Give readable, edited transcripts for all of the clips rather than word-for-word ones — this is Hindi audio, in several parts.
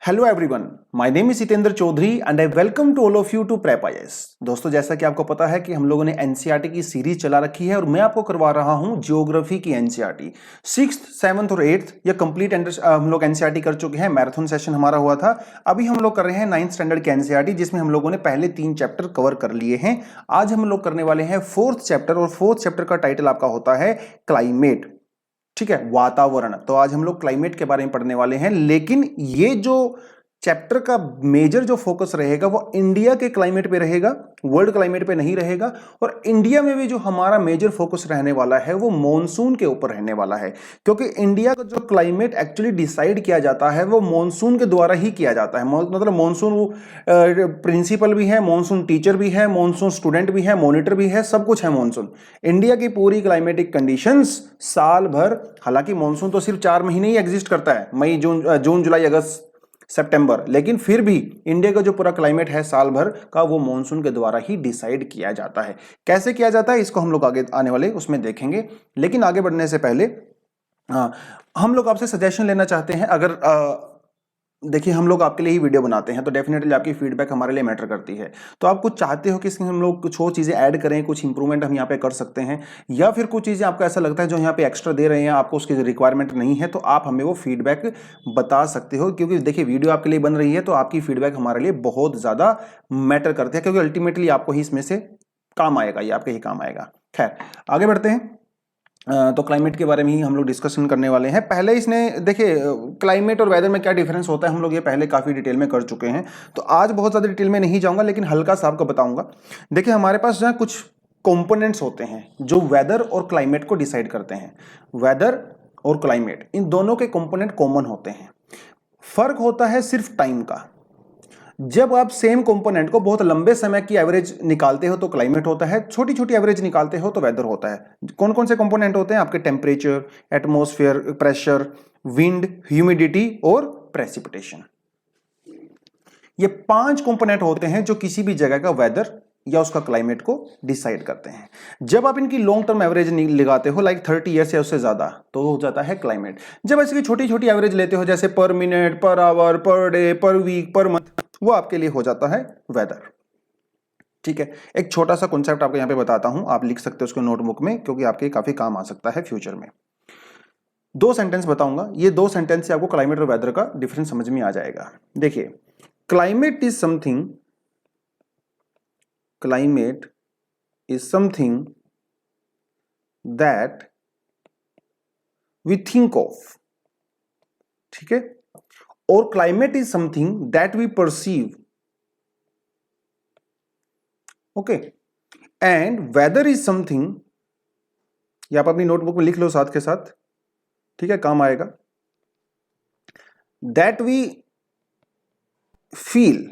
Hello everyone, my name is Jitendra Chaudhary and I welcome to all of you to prep IAS. दोस्तों, जैसा कि आपको पता है कि हम लोगों ने एनसीईआरटी की सीरीज चला रखी है और मैं आपको करवा रहा हूं ज्योग्राफी की एनसीईआरटी। 6th, 7th और 8th या कंप्लीट हम लोग एनसीईआरटी कर चुके हैं। मैराथन सेशन हमारा हुआ था। अभी हम लोग कर रहे हैं 9th स्टैंडर्ड की एनसीईआरटी, जिसमें हम लोगों ने पहले 3 चैप्टर कवर कर लिए हैं। आज हम लोग करने वाले हैं 4th चैप्टर और 4th चैप्टर का टाइटल आपका होता है क्लाइमेट। ठीक है, वातावरण। तो आज हम लोग क्लाइमेट के बारे में पढ़ने वाले हैं, लेकिन ये जो चैप्टर का मेजर जो फोकस रहेगा वो इंडिया के क्लाइमेट पे रहेगा, वर्ल्ड क्लाइमेट पे नहीं रहेगा। और इंडिया में भी जो हमारा मेजर फोकस रहने वाला है वो मॉनसून के ऊपर रहने वाला है, क्योंकि इंडिया का जो क्लाइमेट एक्चुअली डिसाइड किया जाता है वो मॉनसून के द्वारा ही किया जाता है। मतलब मॉनसून प्रिंसिपल भी है, मॉनसून टीचर भी है, मॉनसून स्टूडेंट भी है, मॉनिटर भी है, सब कुछ है मॉनसून। इंडिया की पूरी क्लाइमेटिक कंडीशंस साल भर, हालांकि मॉनसून तो सिर्फ 4 महीने ही एग्जिस्ट करता है, मई जून जुलाई अगस्त सितंबर, लेकिन फिर भी इंडिया का जो पूरा क्लाइमेट है साल भर का वो मॉनसून के द्वारा ही डिसाइड किया जाता है। कैसे किया जाता है इसको हम लोग आगे आने वाले उसमें देखेंगे। लेकिन आगे बढ़ने से पहले हम लोग आपसे सजेशन लेना चाहते हैं। अगर देखिए, हम लोग आपके लिए ही वीडियो बनाते हैं तो डेफिनेटली आपकी फीडबैक हमारे लिए मैटर करती है। तो आप कुछ चाहते हो कि इसमें हम लोग कुछ और चीज़ें ऐड करें, कुछ इंप्रूवमेंट हम यहाँ पे कर सकते हैं, या फिर कुछ चीज़ें आपको ऐसा लगता है जो यहाँ पे एक्स्ट्रा दे रहे हैं आपको उसकी रिक्वायरमेंट नहीं है, तो आप हमें वो फीडबैक बता सकते हो। क्योंकि देखिए, वीडियो आपके लिए बन रही है तो आपकी फीडबैक हमारे लिए बहुत ज़्यादा मैटर करती है, क्योंकि अल्टीमेटली आपको ही इसमें से काम आएगा, ये आपके ही काम आएगा। खैर, आगे बढ़ते हैं। तो क्लाइमेट के बारे में ही हम लोग डिस्कशन करने वाले हैं। पहले इसने देखिए, क्लाइमेट और वेदर में क्या डिफरेंस होता है हम लोग ये पहले काफ़ी डिटेल में कर चुके हैं, तो आज बहुत ज़्यादा डिटेल में नहीं जाऊंगा, लेकिन हल्का सा आपको बताऊंगा। देखिए, हमारे पास जो है कुछ कंपोनेंट्स होते हैं जो वेदर और क्लाइमेट को डिसाइड करते हैं। वेदर और क्लाइमेट, इन दोनों के कंपोनेंट कॉमन होते हैं। फर्क होता है सिर्फ टाइम का। जब आप सेम कंपोनेंट को बहुत लंबे समय की एवरेज निकालते हो तो क्लाइमेट होता है, छोटी छोटी एवरेज निकालते हो तो वेदर होता है। कौन कौन से कंपोनेंट होते हैं आपके? Temperature, atmosphere pressure, wind, humidity और प्रेसिपिटेशन। ये 5 कंपोनेंट होते हैं जो किसी भी जगह का वेदर या उसका क्लाइमेट को डिसाइड करते हैं। जब आप इनकी लॉन्ग टर्म एवरेज लगाते हो, लाइक 30 ईयर्स या उससे ज्यादा, तो हो जाता है क्लाइमेट। जब ऐसी छोटी छोटी एवरेज लेते हो, जैसे पर minute, per hour, per day, पर वीक, पर मंथ, वो आपके लिए हो जाता है वेदर। ठीक है, एक छोटा सा कॉन्सेप्ट आपको यहां पे बताता हूं, आप लिख सकते हो उसको नोटबुक में, क्योंकि आपके काफी काम आ सकता है फ्यूचर में। 2 सेंटेंस बताऊंगा, ये 2 सेंटेंस से आपको क्लाइमेट और वेदर का डिफरेंस समझ में आ जाएगा। देखिए, climate is something that we think of. ठीक है, और climate is something that we perceive. Okay, and weather is something, ये आप अपनी नोटबुक में लिख लो साथ के साथ, ठीक है, काम आएगा, दैट वी फील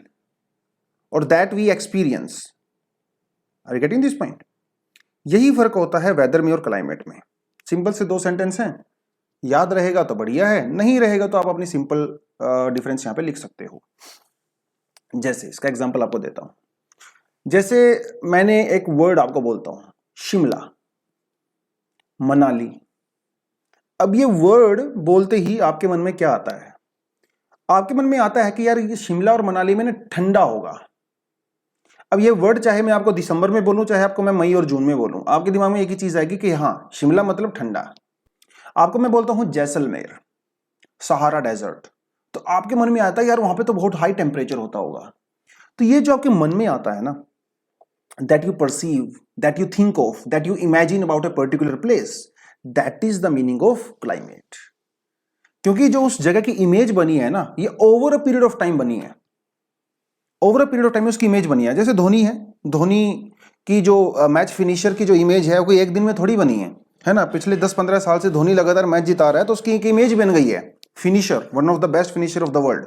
और that we experience. Are you getting this point? यही फर्क होता है वेदर में और क्लाइमेट में। सिंपल से 2 सेंटेंस हैं, याद रहेगा तो बढ़िया है, नहीं रहेगा तो आप अपनी सिंपल डिफरेंस यहां पे लिख सकते हो। जैसे इसका एग्जांपल आपको देता हूं। जैसे मैंने एक वर्ड आपको बोलता हूं, शिमला, मनाली। अब ये वर्ड बोलते ही आपके मन में क्या आता है? आपके मन में आता है कि यार ये शिमला और मनाली में ना ठंडा होगा। अब ये वर्ड चाहे मैं आपको दिसंबर में बोलूं, चाहे आपको मैं मई और जून में बोलूं, आपके दिमाग में एक ही चीज आएगी कि हाँ, शिमला मतलब ठंडा। आपको मैं बोलता हूं जैसलमेर, सहारा डेजर्ट, तो आपके मन में आता है यार वहां पे तो बहुत हाई टेम्परेचर होता होगा। तो ये जो आपके मन में आता है ना, that you perceive, that you think of, that you imagine about a particular place, that is the meaning of climate. क्योंकि जो उस जगह की इमेज बनी है ना, ये over a period of time बनी है। Over a period of time में उसकी इमेज बनी है। जैसे धोनी है, धोनी की जो मैच फिनिशर की जो इमेज है वो कोई एक दिन में थोड़ी बनी है ना। पिछले 10-15 साल से धोनी लगातार मैच जिता रहा है, तो उसकी एक इमेज बन गई है, finisher, one of the best finisher of the world.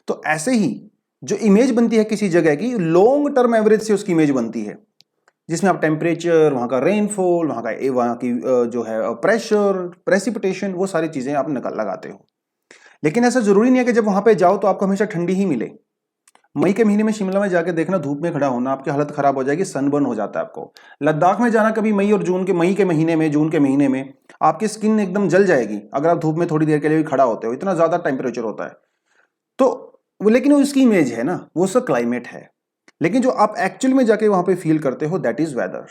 तो ऐसे ही जो इमेज बनती है किसी जगह की, लॉन्ग टर्म एवरेज से उसकी इमेज बनती है, जिसमें आप टेम्परेचर, वहां का रेनफॉल, वहां की जो है प्रेशर, प्रेसिपिटेशन, वो सारी चीजें आप लगाते हो। लेकिन ऐसा जरूरी नहीं है कि जब वहां पे जाओ तो आपको हमेशा ठंडी ही मिले। मई के महीने में शिमला में जाके देखना, धूप में खड़ा होना, आपकी हालत खराब हो जाएगी, सनबर्न हो जाता है आपको। लद्दाख में जाना कभी मई और मई के महीने में, जून के महीने में, आपकी स्किन एकदम जल जाएगी अगर आप धूप में थोड़ी देर के लिए भी खड़ा होते हो, इतना ज्यादा टेम्परेचर होता है। लेकिन वो उसकी इमेज है ना, वो सब क्लाइमेट है, लेकिन जो आप एक्चुअल में जाके वहां पे फील करते हो दैट इज वेदर,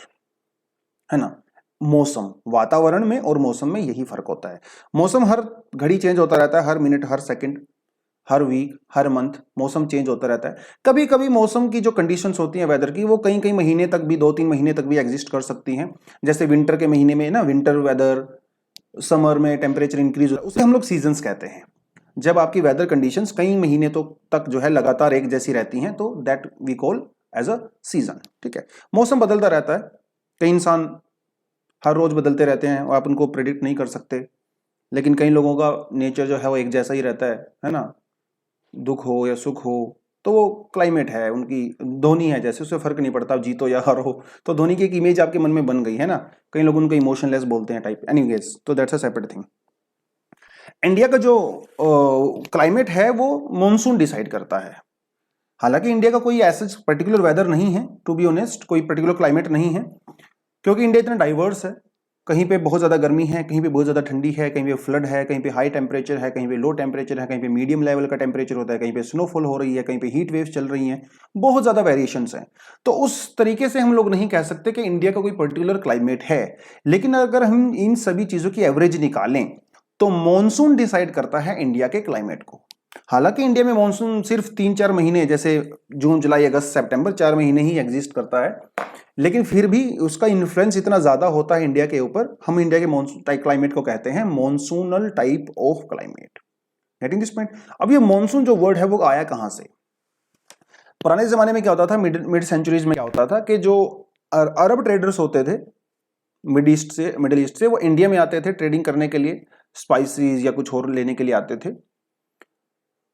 है ना। मौसम, वातावरण में और मौसम में यही फर्क होता है। मौसम हर घड़ी चेंज होता रहता है, हर मिनट, हर सेकंड, हर वीक, हर मंथ मौसम चेंज होता रहता है। कभी कभी मौसम की जो कंडीशंस होती हैं वेदर की, वो कई कई महीने तक भी, 2-3 महीने तक भी एग्जिस्ट कर सकती हैं। जैसे विंटर के महीने में ना विंटर वेदर, समर में टेम्परेचर इंक्रीज होता है, उसे हम लोग सीजन्स कहते हैं। जब आपकी वेदर कंडीशंस कई महीने तो तक जो है लगातार एक जैसी रहती हैं, तो that we call as a season. ठीक है, मौसम बदलता रहता है, कई इंसान हर रोज बदलते रहते हैं और आप उनको प्रेडिक्ट नहीं कर सकते, लेकिन कई लोगों का नेचर जो है वो एक जैसा ही रहता है ना। दुख हो या सुख हो, तो वो क्लाइमेट है उनकी। धोनी है जैसे, उससे फर्क नहीं पड़ता आप जीतो या हारो, तो धोनी की एक इमेज आपके मन में बन गई है ना। कई लोग उनको इमोशनलेस बोलते हैं टाइप, एनीवेज, तो that's a separate thing. India का जो क्लाइमेट है वो मॉनसून डिसाइड करता है। हालांकि इंडिया का कोई ऐसा पर्टिकुलर वेदर नहीं है, टू बी ऑनेस्ट, कोई पर्टिकुलर क्लाइमेट नहीं है, क्योंकि इंडिया इतना डाइवर्स है। कहीं पे बहुत ज़्यादा गर्मी है, कहीं पे बहुत ज़्यादा ठंडी है, कहीं पे फ्लड है, कहीं पे हाई टेम्परेचर है, कहीं पे लो टेम्परेचर है, कहीं पे मीडियम लेवल का टेम्परेचर होता है, कहीं पे स्नोफॉल हो रही है, कहीं पे हीट वेव्स चल रही हैं, बहुत ज़्यादा वेरिएशंस हैं। तो उस तरीके से हम लोग नहीं कह सकते कि इंडिया का कोई पर्टिकुलर क्लाइमेट है। लेकिन अगर हम इन सभी चीज़ों की एवरेज निकालें तो मॉनसून डिसाइड करता है इंडिया के क्लाइमेट को। हालांकि इंडिया में मॉनसून सिर्फ 3-4 महीने, जैसे जून, जुलाई, अगस्त, सितंबर, 4 महीने ही एग्जिस्ट करता है, लेकिन फिर भी उसका इन्फ्लुएंस इतना ज्यादा होता है इंडिया के ऊपर। हम इंडिया के मॉनसून टाइप क्लाइमेट को कहते हैं monsoonal type of climate. Getting this point? अब ये मॉनसून जो वर्ड है वो आया कहां से? पुराने जमाने में क्या होता था, मिड सेंचुरीज में क्या होता था कि जो अरब ट्रेडर्स होते थे मिडिल ईस्ट से, वो इंडिया में आते थे ट्रेडिंग करने के लिए, स्पाइसेस या कुछ और लेने के लिए आते थे।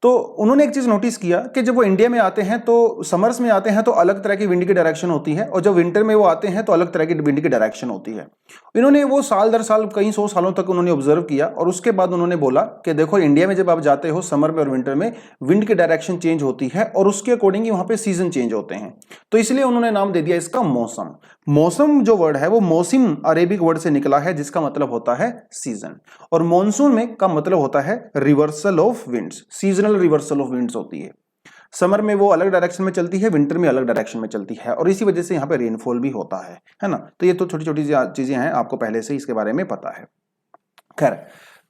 तो उन्होंने एक चीज नोटिस किया कि जब वो इंडिया में आते हैं तो समर्स में आते हैं तो अलग तरह की विंड की डायरेक्शन होती है, और जब विंटर में वो आते हैं तो अलग तरह की विंड की डायरेक्शन होती है। इन्होंने वो साल दर साल कई 100 सालों तक उन्होंने ऑब्जर्व किया, और उसके बाद उन्होंने बोला कि देखो, इंडिया में जब आप जाते हो समर में और विंटर में विंड की डायरेक्शन चेंज होती है, और उसके अकॉर्डिंग वहां पे सीजन चेंज होते हैं। तो इसलिए उन्होंने नाम दे दिया इसका मौसम। मौसम जो वर्ड है वो मौसिम अरेबिक वर्ड से निकला है, जिसका मतलब होता है सीजन। और मॉनसून में का मतलब होता है reversal of winds, seasonal reversal of winds होती है। समर में वो अलग डायरेक्शन में चलती है, विंटर में अलग डायरेक्शन में चलती है, और इसी वजह से यहाँ पे रेनफॉल भी होता है ना। तो ये तो छोटी छोटी चीजें हैं, आपको पहले से इसके बारे में पता है। खैर,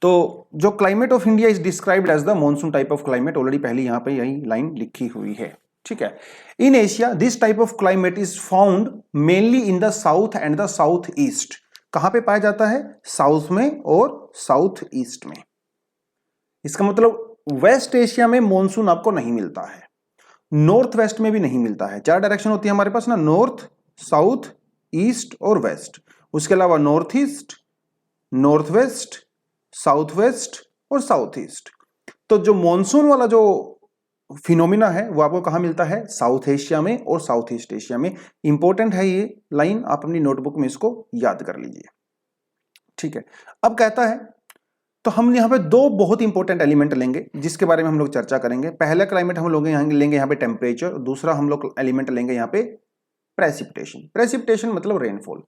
तो जो climate of India is described as the monsoon type of climate, already पहले यहाँ पे यही लाइन लिखी हुई है। ठीक है। In Asia this type of climate is found mainly in the south and the south east. कहां पे पाया जाता है? साउथ में और साउथ ईस्ट में। इसका मतलब वेस्ट एशिया में मॉनसून आपको नहीं मिलता है, नॉर्थ वेस्ट में भी नहीं मिलता है। 4 डायरेक्शन होती है हमारे पास ना, नॉर्थ, साउथ, ईस्ट और वेस्ट। उसके अलावा north east, north west, south west और साउथ ईस्ट। तो जो मॉनसून वाला जो फिनोमिना है वो आपको कहां मिलता है? साउथ एशिया में और साउथ ईस्ट एशिया में। इंपॉर्टेंट है ये लाइन, आप अपनी नोटबुक में इसको याद कर लीजिए। ठीक है। अब कहता है, तो हम यहाँ पे 2 बहुत इंपॉर्टेंट एलिमेंट लेंगे जिसके बारे में हम लोग चर्चा करेंगे। पहला क्लाइमेट हम लोग लेंगे यहाँ पे टेम्परेचर, दूसरा हम लोग एलिमेंट लेंगे यहाँ पे प्रेसिपिटेशन। प्रेसिपिटेशन मतलब रेनफॉल।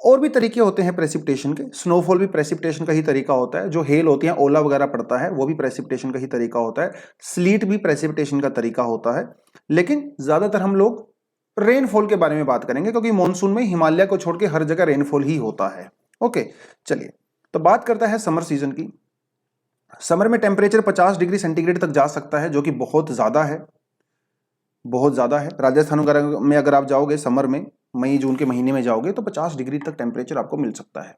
और भी तरीके होते हैं प्रेसिपिटेशन के, स्नोफॉल भी प्रेसिपिटेशन का ही तरीका होता है, जो हेल होती है, ओला वगैरह पड़ता है, वो भी प्रेसिपिटेशन का ही तरीका होता है, स्लीट भी प्रेसिपिटेशन का तरीका होता है। लेकिन ज्यादातर हम लोग रेनफॉल के बारे में बात करेंगे, क्योंकि मानसून में हिमालय को छोड़ के हर जगह रेनफॉल ही होता है। ओके, चलिए, तो बात करता है समर सीजन की। समर में टेम्परेचर 50 डिग्री सेंटीग्रेड तक जा सकता है, जो कि बहुत ज्यादा है, बहुत ज्यादा है। राजस्थान में अगर आप जाओगे समर में, मई जून के महीने में जाओगे, तो 50 डिग्री तक टेम्परेचर आपको मिल सकता है।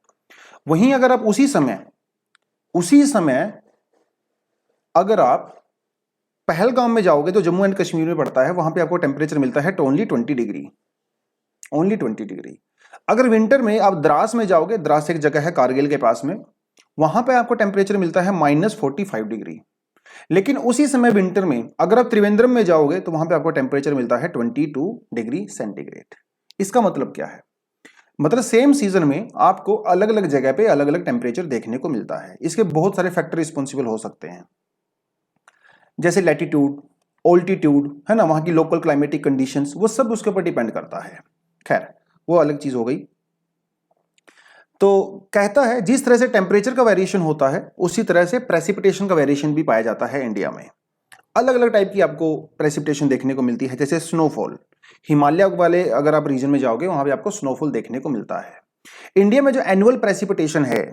वहीं अगर आप उसी समय अगर आप पहलगाम में जाओगे, तो जम्मू एंड कश्मीर में पड़ता है, वहां पे आपको टेम्परेचर मिलता है ओनली 20 डिग्री, ओनली 20 डिग्री। अगर विंटर में आप द्रास में जाओगे, द्रास एक जगह है कारगिल के पास में, वहां पे आपको टेम्परेचर मिलता है -45 डिग्री। लेकिन उसी समय विंटर में अगर आप त्रिवेंद्रम में जाओगे, तो वहां पे आपको टेम्परेचर मिलता है 22 डिग्री सेंटीग्रेड। इसका मतलब क्या है? मतलब सेम सीजन में आपको अलग अलग जगह पे अलग अलग टेम्परेचर देखने को मिलता है। इसके बहुत सारे फैक्टर रिस्पॉन्सिबल हो सकते हैं, जैसे लैटिट्यूड, ऑल्टीट्यूड, है ना, वहां की लोकल क्लाइमेटिक कंडीशंस, वो सब उसके ऊपर डिपेंड करता है। खैर, वो अलग चीज हो गई। तो कहता है जिस तरह से टेम्परेचर का वेरिएशन होता है, उसी तरह से प्रेसिपिटेशन का वेरिएशन भी पाया जाता है इंडिया में। अलग अलग टाइप की आपको प्रेसिपिटेशन देखने को मिलती है, जैसे स्नोफॉल। हिमालय वाले अगर आप रीजन में जाओगे वहां पे आपको स्नोफॉल देखने को मिलता है। इंडिया में जो एनुअल प्रेसिपिटेशन है,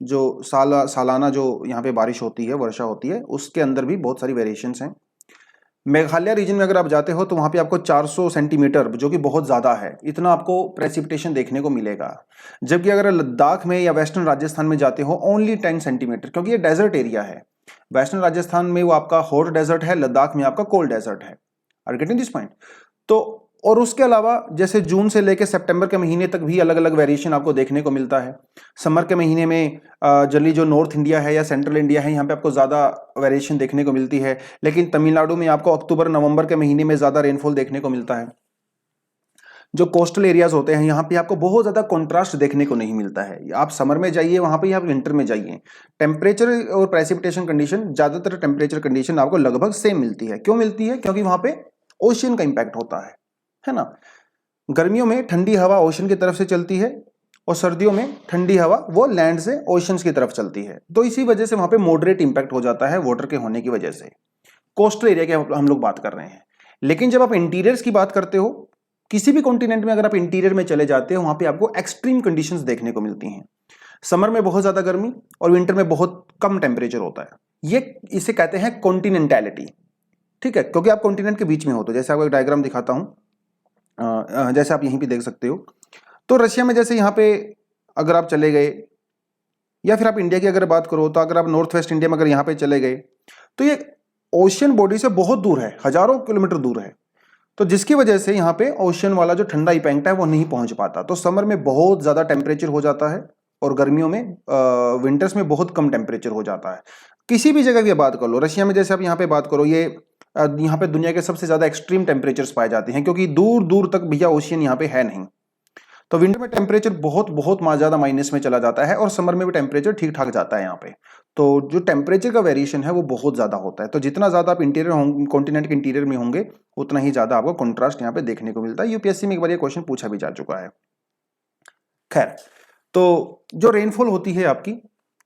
जो सालाना जो यहाँ पे बारिश होती है, वर्षा होती है, उसके अंदर भी बहुत सारी वेरिएशंस हैं। मेघालय रीजन में अगर आप जाते हो तो वहां पे आपको 400 सेंटीमीटर, जो कि बहुत ज्यादा है, इतना आपको प्रेसिपिटेशन देखने को मिलेगा। जबकि अगर लद्दाख में या वेस्टर्न राजस्थान में जाते हो ओनली 10 सेंटीमीटर, क्योंकि ये डेजर्ट एरिया है। वेस्टर्न राजस्थान में वो आपका हॉट डेजर्ट है, लद्दाख में आपका कोल्ड डेजर्ट है। Are getting this point? तो और उसके अलावा जैसे जून से लेकर सितंबर के महीने तक भी अलग अलग वेरिएशन आपको देखने को मिलता है। समर के महीने में जनरली जो नॉर्थ इंडिया है या सेंट्रल इंडिया है, यहाँ पे आपको ज़्यादा वेरिएशन देखने को मिलती है। लेकिन तमिलनाडु में आपको अक्टूबर नवंबर के महीने में ज़्यादा रेनफॉल देखने को मिलता है। जो कोस्टल एरियाज होते हैं, यहाँ पे आपको बहुत ज़्यादा कॉन्ट्रास्ट देखने को नहीं मिलता है। आप समर में जाइए वहाँ पे, आप विंटर में जाइए, टेम्परेचर और प्रेसिपिटेशन कंडीशन, ज़्यादातर टेम्परेचर कंडीशन आपको लगभग सेम मिलती है। क्यों मिलती है? क्योंकि वहाँ पे ओशियन का इम्पैक्ट होता है ना। गर्मियों में ठंडी हवा ओशन की तरफ से चलती है और सर्दियों में ठंडी हवा वो लैंड से ओशंस की तरफ चलती है। तो इसी वजह से वहां पे मॉडरेट इंपैक्ट हो जाता है वाटर के होने की वजह से। कोस्टल एरिया की हम लोग बात कर रहे हैं। लेकिन जब आप इंटीरियर्स की बात करते हो, किसी भी कॉन्टिनेंट में अगर आप इंटीरियर में चले जाते हो, वहां पे आपको एक्सट्रीम कंडीशंस देखने को मिलती हैं। समर में बहुत ज्यादा गर्मी और विंटर में बहुत कम टेम्परेचर होता है। ये इसे कहते हैं कॉन्टिनेंटैलिटी, ठीक है, क्योंकि आप कॉन्टिनेंट के बीच में हो। तो जैसे आपको एक डायग्राम दिखाता हूं, जैसे आप यहीं पे देख सकते हो। तो रशिया में जैसे यहाँ पे अगर आप चले गए, या फिर आप इंडिया की अगर बात करो, तो अगर आप नॉर्थ वेस्ट इंडिया में अगर यहाँ पे चले गए, तो ये ओशियन बॉडी से बहुत दूर है, हजारों किलोमीटर दूर है। तो जिसकी वजह से यहाँ पे ओशियन वाला जो ठंडा इम्पैक्ट है वो नहीं पहुंच पाता। तो समर में बहुत ज्यादा टेम्परेचर हो जाता है और गर्मियों में विंटर्स में बहुत कम टेम्परेचर हो जाता है। किसी भी जगह की बात कर लो, रशिया में जैसे आप यहाँ पे बात करो, ये यहाँ पे दुनिया के सबसे ज्यादा एक्सट्रीम टेम्परेचर्स पाए जाते हैं, क्योंकि दूर दूर तक भैया ओशियन यहाँ पे है नहीं। तो विंटर में टेम्परेचर बहुत बहुत ज्यादा माइनस में चला जाता है और समर में भी टेम्परेचर ठीक ठाक जाता है यहाँ पे। तो जो टेम्परेचर का वेरिएशन है वो बहुत ज्यादा होता है। तो जितना ज्यादा आप इंटीरियर कॉन्टिनेंट के इंटीरियर में होंगे, उतना ही ज्यादा आपको कॉन्ट्रास्ट यहाँ पे देखने को मिलता है। यूपीएससी में एक बार ये क्वेश्चन पूछा भी जा चुका है। खैर, तो जो रेनफॉल होती है आपकी,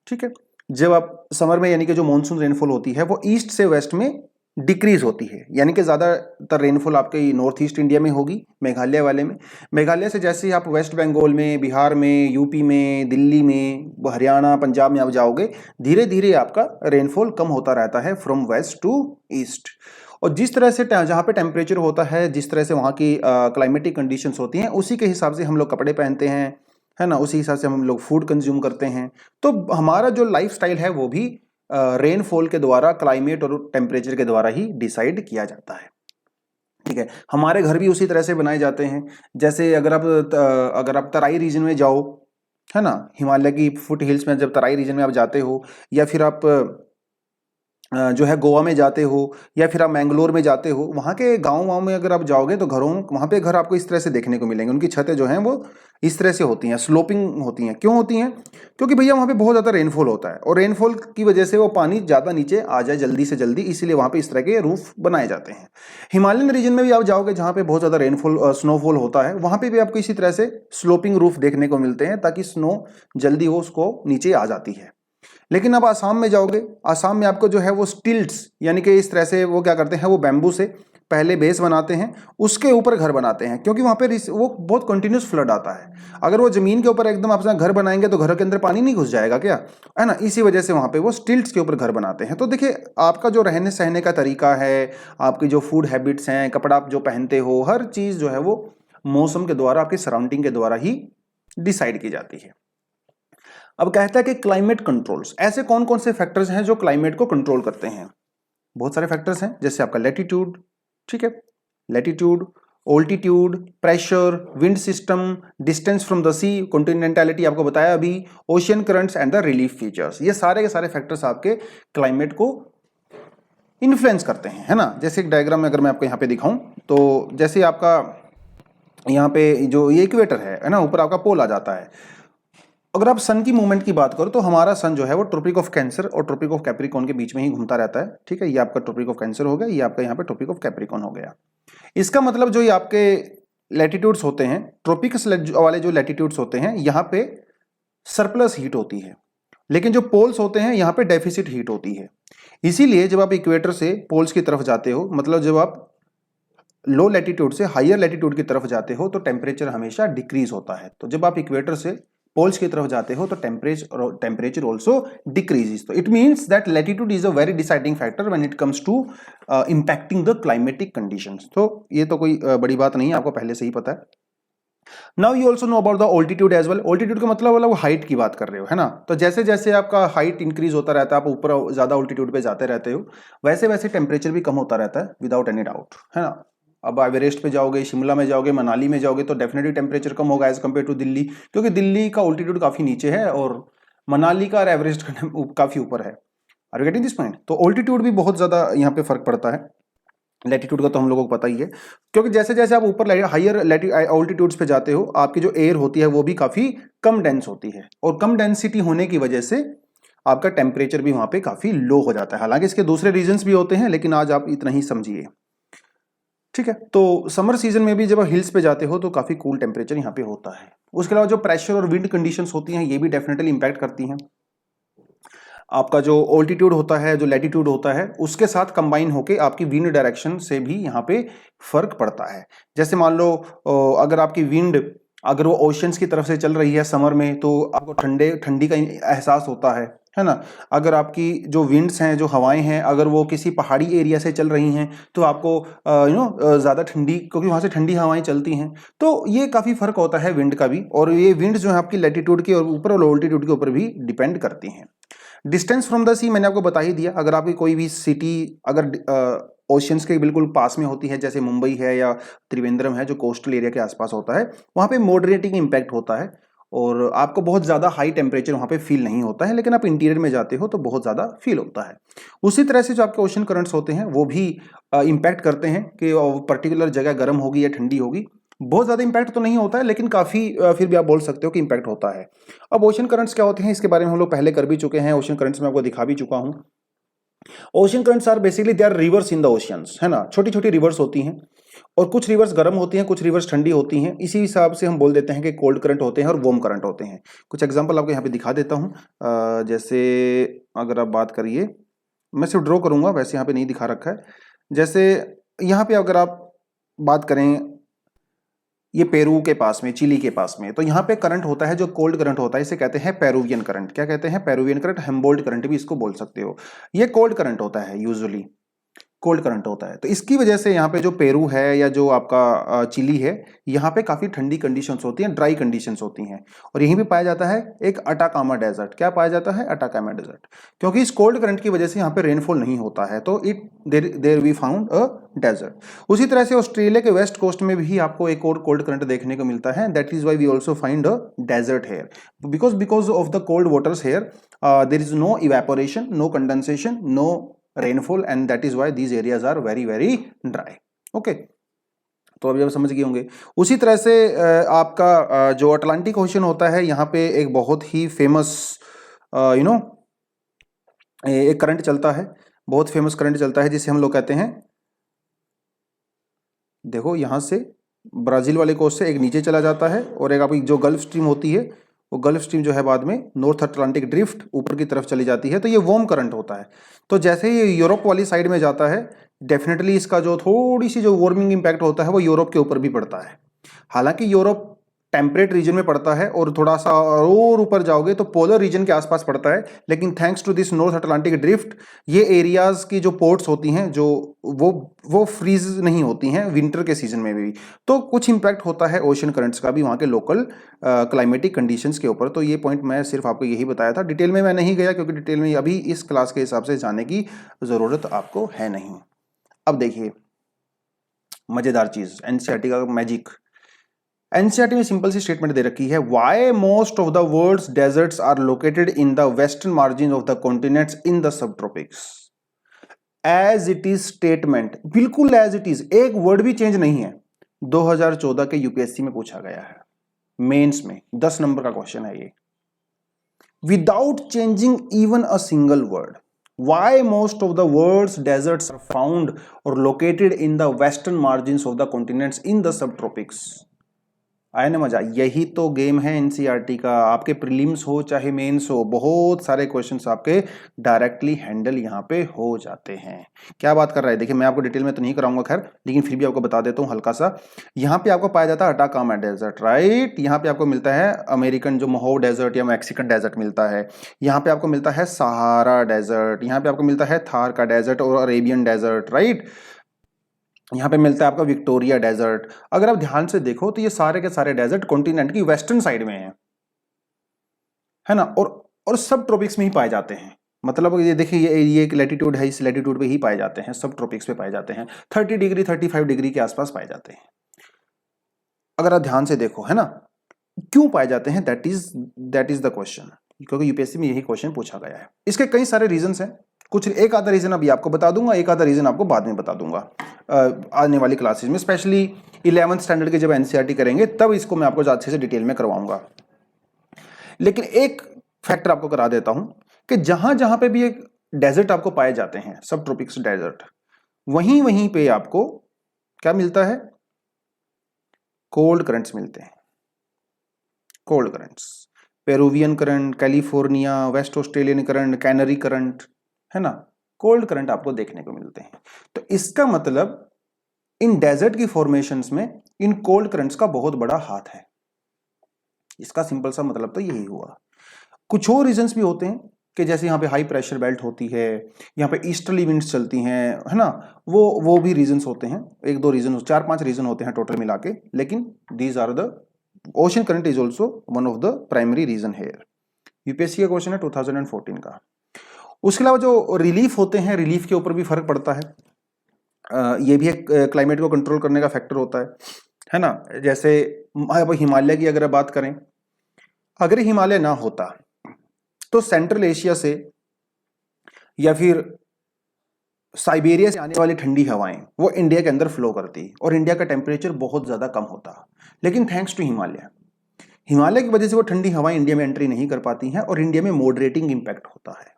ठीक है, जब आप समर में, यानी कि जो मानसून रेनफॉल होती है वो ईस्ट से वेस्ट में डिक्रीज होती है, यानी कि ज्यादातर रेनफॉल आपके नॉर्थ ईस्ट इंडिया में होगी, मेघालय वाले में। मेघालय से जैसे ही आप वेस्ट बंगाल में, बिहार में, यूपी में, दिल्ली में, हरियाणा, पंजाब में आप जाओगे, धीरे धीरे आपका रेनफॉल कम होता रहता है फ्रॉम वेस्ट टू ईस्ट। और जिस तरह से जहाँ पे टेम्परेचर होता है, जिस तरह से वहाँ की क्लाइमेटिक कंडीशंस होती हैं, उसी के हिसाब से हम लोग कपड़े पहनते हैं, है ना, उसी हिसाब से हम लोग फूड कंज्यूम करते हैं। तो हमारा जो लाइफ स्टाइल है वो भी रेनफॉल के द्वारा, क्लाइमेट और टेम्परेचर के द्वारा ही डिसाइड किया जाता है, ठीक है। हमारे घर भी उसी तरह से बनाए जाते हैं। जैसे अगर आप तराई रीजन में जाओ, है ना, हिमालय की फुट हिल्स में जब तराई रीजन में आप जाते हो, या फिर आप जो है गोवा में जाते हो, या फिर आप मैंगलोर में जाते हो, वहाँ के गाँव में अगर आप जाओगे तो वहाँ पे घर आपको इस तरह से देखने को मिलेंगे। उनकी छतें जो हैं वो इस तरह से होती हैं, स्लोपिंग होती हैं। क्यों होती हैं? क्योंकि भैया वहाँ पे बहुत ज़्यादा रेनफॉल होता है और रेनफॉल की वजह से वो पानी ज़्यादा नीचे आ जाए जल्दी से जल्दी, इसीलिए वहाँ पे इस तरह के रूफ बनाए जाते हैं। हिमालयन रीजन में भी आप जाओगे जहाँ पे बहुत ज़्यादा रेनफॉल, स्नोफॉल होता है, वहाँ पे भी आपको इसी तरह से स्लोपिंग रूफ देखने को मिलते हैं, ताकि स्नो जल्दी वो उसको नीचे आ जाती है। लेकिन अब आसाम में जाओगे, आसाम में आपको जो है वो स्टिल्ट्स, यानी कि इस तरह से वो क्या करते हैं, वो बैम्बू से पहले बेस बनाते हैं, उसके ऊपर घर बनाते हैं, क्योंकि वहाँ पे वो बहुत कंटिन्यूस फ्लड आता है। अगर वो जमीन के ऊपर एकदम आप घर बनाएंगे तो घर के अंदर पानी नहीं घुस जाएगा क्या, है ना। इसी वजह से वहाँ पे वो स्टिल्ट्स के ऊपर घर बनाते हैं। तो देखिए, आपका जो रहने सहने का तरीका है, आपकी जो फूड हैबिट्स हैं, कपड़ा आप जो पहनते हो, हर चीज़ जो है वो मौसम के द्वारा, आपकी सराउंडिंग के द्वारा ही डिसाइड की जाती है। अब कहता है कि क्लाइमेट कंट्रोल्स, ऐसे कौन कौन से फैक्टर्स हैं जो क्लाइमेट को कंट्रोल करते हैं? बहुत सारे फैक्टर्स हैं, जैसे आपका लैटिट्यूड, ठीक है, latitude, altitude, pressure, wind system, distance from the sea, continentality आपको बताया अभी, ocean currents and the relief features. ये सारे के सारे फैक्टर्स आपके क्लाइमेट को इन्फ्लुएंस करते हैं, है ना। जैसे एक डायग्राम में अगर मैं आपको यहाँ पे दिखाऊं, तो जैसे आपका यहाँ पे जो ये इक्वेटर है ना, ऊपर आपका पोल आ जाता है। अगर आप सन की मूवमेंट की बात करो तो हमारा सन जो है वो ट्रॉपिक ऑफ कैंसर और ट्रॉपिक ऑफ कैप्रिकॉन के बीच में ही घूमता रहता है, ठीक है। ये आपका ट्रॉपिक ऑफ कैंसर हो गया, ये आपका यहाँ पे ट्रॉपिक ऑफ कैप्रिकॉन हो गया। इसका मतलब जो ये आपके लैटिट्यूड्स होते हैं, ट्रॉपिक्स वाले जो लैटिट्यूड्स होते हैं, यहाँ पे सरप्लस हीट होती है, लेकिन जो पोल्स होते हैं यहाँ पे डेफिसिट हीट होती है। इसीलिए जब आप इक्वेटर से पोल्स की तरफ जाते हो, मतलब जब आप लो लैटिट्यूड से हायर लैटिट्यूड की तरफ जाते हो तो टेम्परेचर हमेशा डिक्रीज होता है। तो जब आप इक्वेटर से पोल्स की तरफ जाते हो तो टेम्परेचर ऑल्सो डिक्रीजेस। तो it means that latitude is a very deciding factor when it comes to impacting the climatic conditions. तो ये तो कोई बड़ी बात नहीं है, आपको पहले से ही पता है। Now you also know about the altitude as well. Altitude का मतलब हाइट की बात कर रहे हो, है ना। तो जैसे जैसे आपका हाइट इंक्रीज होता रहता है, आप ऊपर ज्यादा ऑल्टीट्यूड पे जाते रहते हो, वैसे वैसे टेम्परेचर भी कम होता रहता है, विदाउट एनी डाउट, है ना। अब एवरेस्ट पे जाओगे, शिमला में जाओगे, मनाली में जाओगे तो डेफिनेटली टेम्परेचर कम होगा एज कम्पेयर टू दिल्ली, क्योंकि दिल्ली का ऑल्टीट्यूड काफी नीचे है और मनाली का और एवरेस्ट का काफी ऊपर है। Are you getting this point? तो ऑल्टीट्यूड भी बहुत ज्यादा यहाँ पे फर्क पड़ता है। लैटिट्यूड का तो हम लोगों को पता ही है, क्योंकि जैसे जैसे आप ऊपर हायर ऑल्टीट्यूड्स पे जाते हो, आपकी जो एयर होती है वो भी काफी कम डेंस होती है, और कम डेंसिटी होने की वजह से आपका टेम्परेचर भी वहां पे काफी लो हो जाता है। हालांकि इसके दूसरे रीजंस भी होते हैं, लेकिन आज आप इतना ही समझिए, ठीक है। तो समर सीजन में भी जब आप हिल्स पे जाते हो तो काफी कूल टेम्परेचर यहाँ पे होता है। उसके अलावा जो प्रेशर और विंड कंडीशंस होती हैं ये भी डेफिनेटली इंपैक्ट करती हैं। आपका जो ऑल्टीट्यूड होता है, जो लैटिट्यूड होता है, उसके साथ कंबाइन होके आपकी विंड डायरेक्शन से भी यहाँ पे फर्क पड़ता है। जैसे मान लो अगर आपकी विंड अगर वो ओशंस की तरफ से चल रही है समर में तो आपको ठंडी का एहसास होता है ना। अगर आपकी जो विंड्स हैं, जो हवाएं हैं, अगर वो किसी पहाड़ी एरिया से चल रही हैं तो आपको ज़्यादा ठंडी, क्योंकि वहाँ से ठंडी हवाएं चलती हैं। तो ये काफ़ी फर्क होता है विंड का भी, और ये विंड जो है आपकी लैटिट्यूड के ऊपर और ऑल्टीट्यूड के ऊपर भी डिपेंड करती हैं। डिस्टेंस फ्रॉम द सी मैंने आपको बता ही दिया। अगर आपकी कोई भी सिटी अगर ओशियंस के बिल्कुल पास में होती है, जैसे मुंबई है या त्रिवेंद्रम है जो कोस्टल एरिया के आसपास होता है, वहाँ पे मॉडरेटिंग इम्पैक्ट होता है और आपको बहुत ज़्यादा हाई टेम्परेचर वहाँ पे फील नहीं होता है, लेकिन आप इंटीरियर में जाते हो तो बहुत ज़्यादा फील होता है। उसी तरह से जो आपके ओशन करंट्स होते हैं वो भी इम्पैक्ट करते हैं कि पर्टिकुलर जगह गर्म होगी या ठंडी होगी। बहुत ज़्यादा इंपैक्ट तो नहीं होता है, लेकिन काफ़ी फिर भी आप बोल सकते हो कि इंपैक्ट होता है। अब ओशन करंट्स क्या होते हैं इसके बारे में हम लोग पहले कर भी चुके हैं, ओशन करंट्स में आपको दिखा भी चुका हूँ। Ocean currents are basically they are rivers in the oceans, है ना। छोटी छोटी रिवर्स होती हैं और कुछ रिवर्स गर्म होती हैं, कुछ रिवर्स ठंडी होती हैं। इसी हिसाब से हम बोल देते हैं कि कोल्ड करंट होते हैं और वार्म करंट होते हैं। कुछ एग्जांपल आपको यहाँ पे दिखा देता हूँ। जैसे अगर आप बात करिए, मैं सिर्फ ड्रॉ करूंगा, वैसे यहाँ पे नहीं दिखा रखा है। जैसे यहाँ पे अगर आप बात करें, ये पेरू के पास में, चिली के पास में, तो यहाँ पे करंट होता है जो कोल्ड करंट होता है, इसे कहते हैं पेरुवियन करंट। क्या कहते हैं? पेरुवियन करंट, हेम्बोल्ट करंट भी इसको बोल सकते हो। ये कोल्ड करंट होता है, यूजुअली कोल्ड करंट होता है। तो इसकी वजह से यहाँ पे जो पेरू है या जो आपका चिली है, यहाँ पे काफी ठंडी कंडीशंस होती हैं, ड्राई कंडीशंस होती हैं। और यहीं पे पाया जाता है एक अटाकामा डेजर्ट। क्या पाया जाता है? Atacama desert. क्योंकि इस कोल्ड करंट की वजह से यहाँ पे रेनफॉल नहीं होता है, तो there we found a desert. उसी तरह से ऑस्ट्रेलिया के वेस्ट कोस्ट में भी आपको एक और कोल्ड करंट देखने को मिलता है। That is why we also find a desert here, because of the cold waters here there is no evaporation, no condensation, no rainfall, and that is why these areas are very very dry. Okay, तो अभी आप समझ गए होंगे। उसी तरह से आपका जो अटलांटिक ओशन होता है, यहाँ पे एक बहुत ही फेमस एक करंट चलता है, बहुत फेमस करंट चलता है, जिसे हम लोग कहते हैं, देखो यहाँ से ब्राजील वाले कोस्ट से एक नीचे चला जाता है, और एक आपकी जो गल्फ स्ट्रीम होती है, वो गल्फ स्ट्रीम जो है बाद में नॉर्थ अटलांटिक ड्रिफ्ट ऊपर की तरफ चली जाती है, तो ये वार्म करंट होता है। तो जैसे ही यूरोप वाली साइड में जाता है, डेफिनेटली इसका जो थोड़ी सी जो वार्मिंग इम्पैक्ट होता है वो यूरोप के ऊपर भी पड़ता है। हालांकि यूरोप टेम्परेट रीजन में पड़ता है और थोड़ा सा और ऊपर जाओगे तो पोलर रीजन के आसपास पड़ता है, लेकिन thanks to this north Atlantic drift, ये एरियाज की जो पोर्ट्स होती हैं जो वो फ्रीज नहीं होती हैं विंटर के सीजन में भी। तो कुछ इंपैक्ट होता है ओशन करंट्स का भी वहाँ के लोकल क्लाइमेटिक कंडीशंस के ऊपर। तो ये पॉइंट मैं सिर्फ आपको यही बताया था, डिटेल में मैं नहीं गया, क्योंकि डिटेल में अभी इस क्लास के हिसाब से जाने की ज़रूरत आपको है नहीं। अब देखिए मज़ेदार चीज़, एनसीईआरटी का मैजिक। एनसीईआरटी में सिंपल सी स्टेटमेंट दे रखी है, why most of the world's deserts are located in the western margin of the continents in the subtropics. As it is statement, बिल्कुल एज इट इज, एक वर्ड भी चेंज नहीं है। 2014 के यूपीएससी में पूछा गया है, मेंस में 10 नंबर का क्वेश्चन है ये। Without changing even a single word, why most of the world's deserts are found or located in the western margins of the continents in the subtropics। आया ना मजा? यही तो गेम है एनसीईआरटी का। आपके प्रीलिम्स हो चाहे मेंस हो, बहुत सारे क्वेश्चंस आपके डायरेक्टली हैंडल यहाँ पे हो जाते हैं। क्या बात कर रहा है? देखिए मैं आपको डिटेल में तो नहीं कराऊंगा खैर, लेकिन फिर भी आपको बता देता हूँ हल्का सा। यहाँ पे आपको पाया जाता है अटाकामा डेजर्ट, राइट। यहाँ पे आपको मिलता है अमेरिकन जो मोहोव डेजर्ट या मैक्सिकन डेजर्ट मिलता है। यहाँ पे आपको मिलता है सहारा डेजर्ट, यहाँ पे आपको मिलता है थार का डेजर्ट और अरेबियन डेजर्ट, राइट। यहाँ पे मिलता है आपका विक्टोरिया डेजर्ट। अगर आप ध्यान से देखो तो ये सारे के सारे डेजर्ट कॉन्टिनेंट की वेस्टर्न साइड में है ना, और सब ट्रॉपिक्स में ही पाए जाते हैं। मतलब ये देखिए ये एक लैटिट्यूड है, इस लैटिट्यूड पे ही पाए जाते हैं, सब ट्रॉपिक्स पे पाए जाते हैं। 30 डिग्री 35 डिग्री के आसपास पाए जाते हैं। अगर आप ध्यान से देखो, है ना, क्यों पाए जाते हैं, दैट इज द क्वेश्चन, क्योंकि यूपीएससी में यही क्वेश्चन पूछा गया है। इसके कई सारे रीजंस हैं, कुछ एक आधा रीजन अभी आपको बता दूंगा, एक आधा रीजन आपको बाद में बता दूंगा आने वाली क्लासेस में, स्पेशली 11th स्टैंडर्ड के जब एनसीईआरटी करेंगे तब इसको मैं आपको अच्छे से डिटेल में करवाऊंगा। लेकिन एक फैक्टर आपको करा देता हूं कि जहां जहां पे भी एक डेजर्ट आपको पाए जाते हैं, सब ट्रॉपिक्स डेजर्ट, वहीं वहीं पे आपको क्या मिलता है, कोल्ड करंट्स मिलते हैं। Cold currents, Peruvian current, California, waste Australian current, canary current, है ना, कोल्ड करंट आपको देखने को मिलते हैं। तो इसका मतलब इन डेजर्ट की फॉर्मेशंस में इन कोल्ड करंट्स का बहुत बड़ा हाथ है। इसका सिंपल सा मतलब तो यही हुआ। कुछ और रीजंस भी होते हैं कि जैसे यहाँ पे हाई प्रेशर बेल्ट होती है, यहाँ पे ईस्टर्ली विंड्स चलती हैं, है ना, वो भी रीजंस होते हैं। एक दो रीजन, 4-5 रीजन होते हैं टोटल मिला के, लेकिन these are the ocean current is also one of the primary reason here. UPSC का क्वेश्चन है 2014 का। उसके अलावा जो रिलीफ होते हैं, रिलीफ के ऊपर भी फर्क पड़ता है। ये भी एक क्लाइमेट को कंट्रोल करने का फैक्टर होता है ना। जैसे हिमालय की अगर बात करें, अगर हिमालय ना होता तो सेंट्रल एशिया से या फिर साइबेरिया से आने वाली ठंडी हवाएं वो इंडिया के अंदर फ्लो करती और इंडिया का टेम्परेचर बहुत ज्यादा कम होता। लेकिन थैंक्स टू हिमालय की वजह से वो ठंडी हवाएं इंडिया में एंट्री नहीं कर पाती हैं और इंडिया में मॉडरेटिंग इंपैक्ट होता है।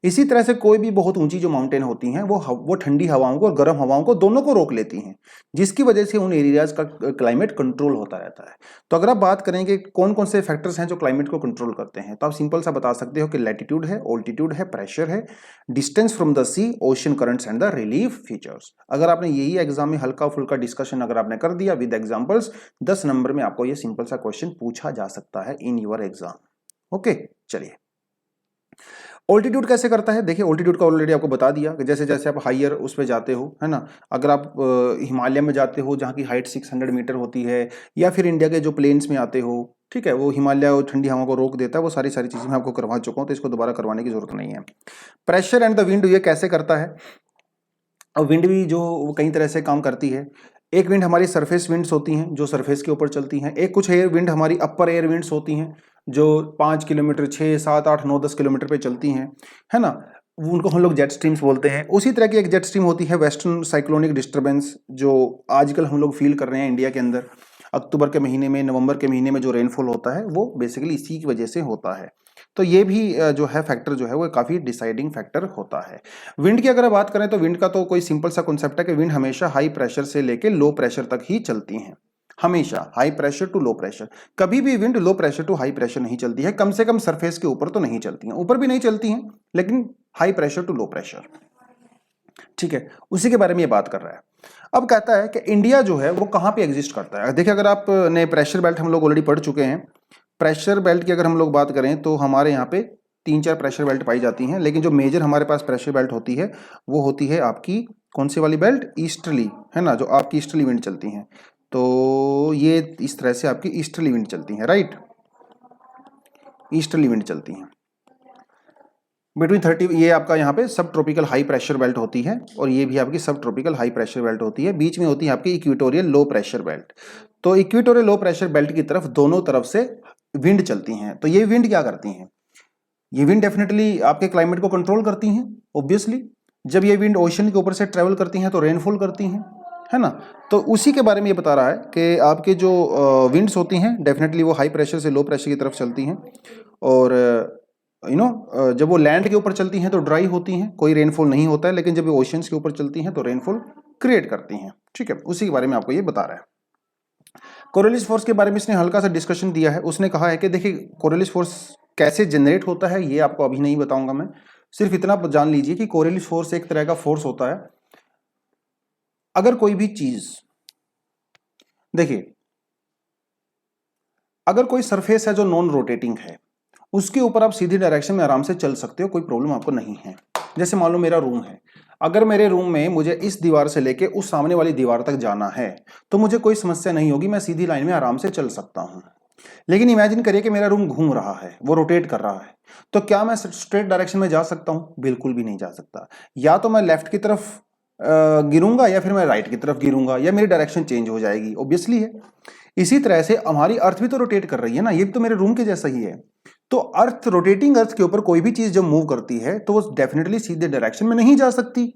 इसी तरह से कोई भी बहुत ऊंची जो माउंटेन होती हैं वो ठंडी हवाओं को और गर्म हवाओं को दोनों को रोक लेती हैं, जिसकी वजह से उन एरियाज का क्लाइमेट कंट्रोल होता रहता है। तो अगर आप बात करें कि कौन कौन से फैक्टर्स हैं जो क्लाइमेट को कंट्रोल करते हैं, तो आप सिंपल सा बता सकते हो कि लैटिट्यूड है, ऑल्टीट्यूड है, प्रेशर है, distance from the sea, ocean currents and the relief features. अगर आपने यही एग्जाम में हल्का फुल्का डिस्कशन अगर आपने कर दिया विद एग्जाम्पल्स, 10 नंबर में आपको ये सिंपल सा क्वेश्चन पूछा जा सकता है इन योर एग्जाम। ओके, चलिए ऑल्टीट्यूड कैसे करता है। देखिए ऑल्टीट्यूड का ऑलरेडी आपको बता दिया कि जैसे जैसे आप हाइयर उस पर जाते हो, है ना, अगर आप हिमालय में जाते हो जहाँ की हाइट 600 मीटर होती है, या फिर इंडिया के जो प्लेन्स में आते हो, ठीक है, वो हिमालय और ठंडी हवा को रोक देता है। वो सारी चीजें मैं आपको करवा चुका हूँ, तो इसको दोबारा करवाने की जरूरत नहीं है। प्रेशर एंड द विंड ये कैसे करता है। और विंड भी जो वो कई तरह से काम करती है। एक विंड हमारी सरफेस विंड्स होती हैं जो सरफेस के ऊपर चलती हैं, एक कुछ एयर विंड हमारी अपर एयर विंड्स होती हैं जो 5 किलोमीटर 6 7 8 9 10 किलोमीटर पे चलती हैं, है ना, उनको हम लोग जेट स्ट्रीम्स बोलते हैं। उसी तरह की एक जेट स्ट्रीम होती है वेस्टर्न साइक्लोनिक डिस्टर्बेंस, जो आजकल हम लोग फील कर रहे हैं इंडिया के अंदर। अक्टूबर के महीने में, नवंबर के महीने में जो रेनफॉल होता है वो बेसिकली इसी की वजह से होता है। तो ये भी जो है फैक्टर जो है वो काफी डिसाइडिंग फैक्टर होता है। विंड की अगर बात करें तो विंड का तो कोई सिंपल सा कॉन्सेप्ट है कि विंड हमेशा हाई प्रेशर से लेके लो प्रेशर तक ही चलती हैं। हमेशा high pressure to low pressure, कभी भी wind low pressure to high pressure नहीं चलती है। कम से कम सरफेस के ऊपर तो नहीं चलती हैं, ऊपर भी नहीं चलती हैं, लेकिन high pressure to low pressure, ठीक है, उसी के बारे में ये बात कर रहा है। अब कहता है कि इंडिया जो है वो कहाँ पे एग्जिस्ट करता है। देखिए अगर आपने प्रेशर बेल्ट हम लोग ऑलरेडी पढ़ चुके हैं। प्रेशर बेल्ट की अगर हम लोग बात करें तो हमारे यहाँ पे 3-4 प्रेशर बेल्ट पाई जाती हैं, लेकिन जो मेजर हमारे पास प्रेशर बेल्ट होती है वो होती है आपकी कौन सी वाली बेल्ट, ईस्टर्ली, है ना, जो आपकी ईस्टर्ली विंड चलती हैं। तो ये इस तरह से आपकी ईस्टर्ली विंड चलती हैं, राइट, ईस्टर्ली विंड चलती हैं बिटवीन 30। ये आपका यहाँ पे सब ट्रॉपिकल हाई प्रेशर बेल्ट होती है और ये भी आपकी सब ट्रॉपिकल हाई प्रेशर बेल्ट होती है। बीच में होती है आपकी इक्वेटोरियल लो प्रेशर बेल्ट। तो इक्वेटोरियल लो प्रेशर बेल्ट की तरफ दोनों तरफ से विंड चलती हैं। तो ये विंड क्या करती हैं, ये विंड डेफिनेटली आपके क्लाइमेट को कंट्रोल करती हैं ऑब्वियसली। जब ये विंड ओशन के ऊपर से ट्रेवल करती हैं तो रेनफॉल करती हैं, है ना। तो उसी के बारे में ये बता रहा है कि आपके जो विंड्स होती हैं डेफिनेटली वो हाई प्रेशर से लो प्रेशर की तरफ चलती हैं, और जब वो लैंड के ऊपर चलती हैं तो ड्राई होती हैं, कोई रेनफॉल नहीं होता है, लेकिन जब वो ओशंस के ऊपर चलती हैं तो रेनफॉल क्रिएट करती हैं, ठीक है, उसी के बारे में आपको ये बता रहा है। कोरियोलिस फोर्स के बारे में इसने हल्का सा डिस्कशन दिया है। उसने कहा है कि देखिए कोरियोलिस फोर्स कैसे जनरेट होता है ये आपको अभी नहीं बताऊंगा मैं, सिर्फ इतना जान लीजिए कि कोरियोलिस फोर्स एक तरह का फोर्स होता है। अगर कोई भी चीज, देखिए अगर कोई सरफेस है जो नॉन रोटेटिंग है, उसके ऊपर आप सीधी डायरेक्शन में आराम से चल सकते हो, कोई प्रॉब्लम आपको नहीं है। जैसे मान लो मेरा रूम है, अगर मेरे रूम में मुझे इस दीवार से लेके उस सामने वाली दीवार तक जाना है तो मुझे कोई समस्या नहीं होगी, मैं सीधी लाइन में आराम से चल सकता हूं। लेकिन इमेजिन करिए कि मेरा रूम घूम रहा है, वो रोटेट कर रहा है, तो क्या मैं स्ट्रेट डायरेक्शन में जा सकता हूं? बिल्कुल भी नहीं जा सकता। या तो मैं लेफ्ट की तरफ गिरूंगा या फिर मैं राइट की तरफ गिरूंगा, या मेरी डायरेक्शन चेंज हो जाएगी, ऑब्वियसली है। इसी तरह से हमारी अर्थ भी तो रोटेट कर रही है ना, ये भी तो मेरे रूम के जैसा ही है। तो अर्थ, रोटेटिंग अर्थ के ऊपर कोई भी चीज जब मूव करती है तो वो डेफिनेटली सीधे डायरेक्शन में नहीं जा सकती,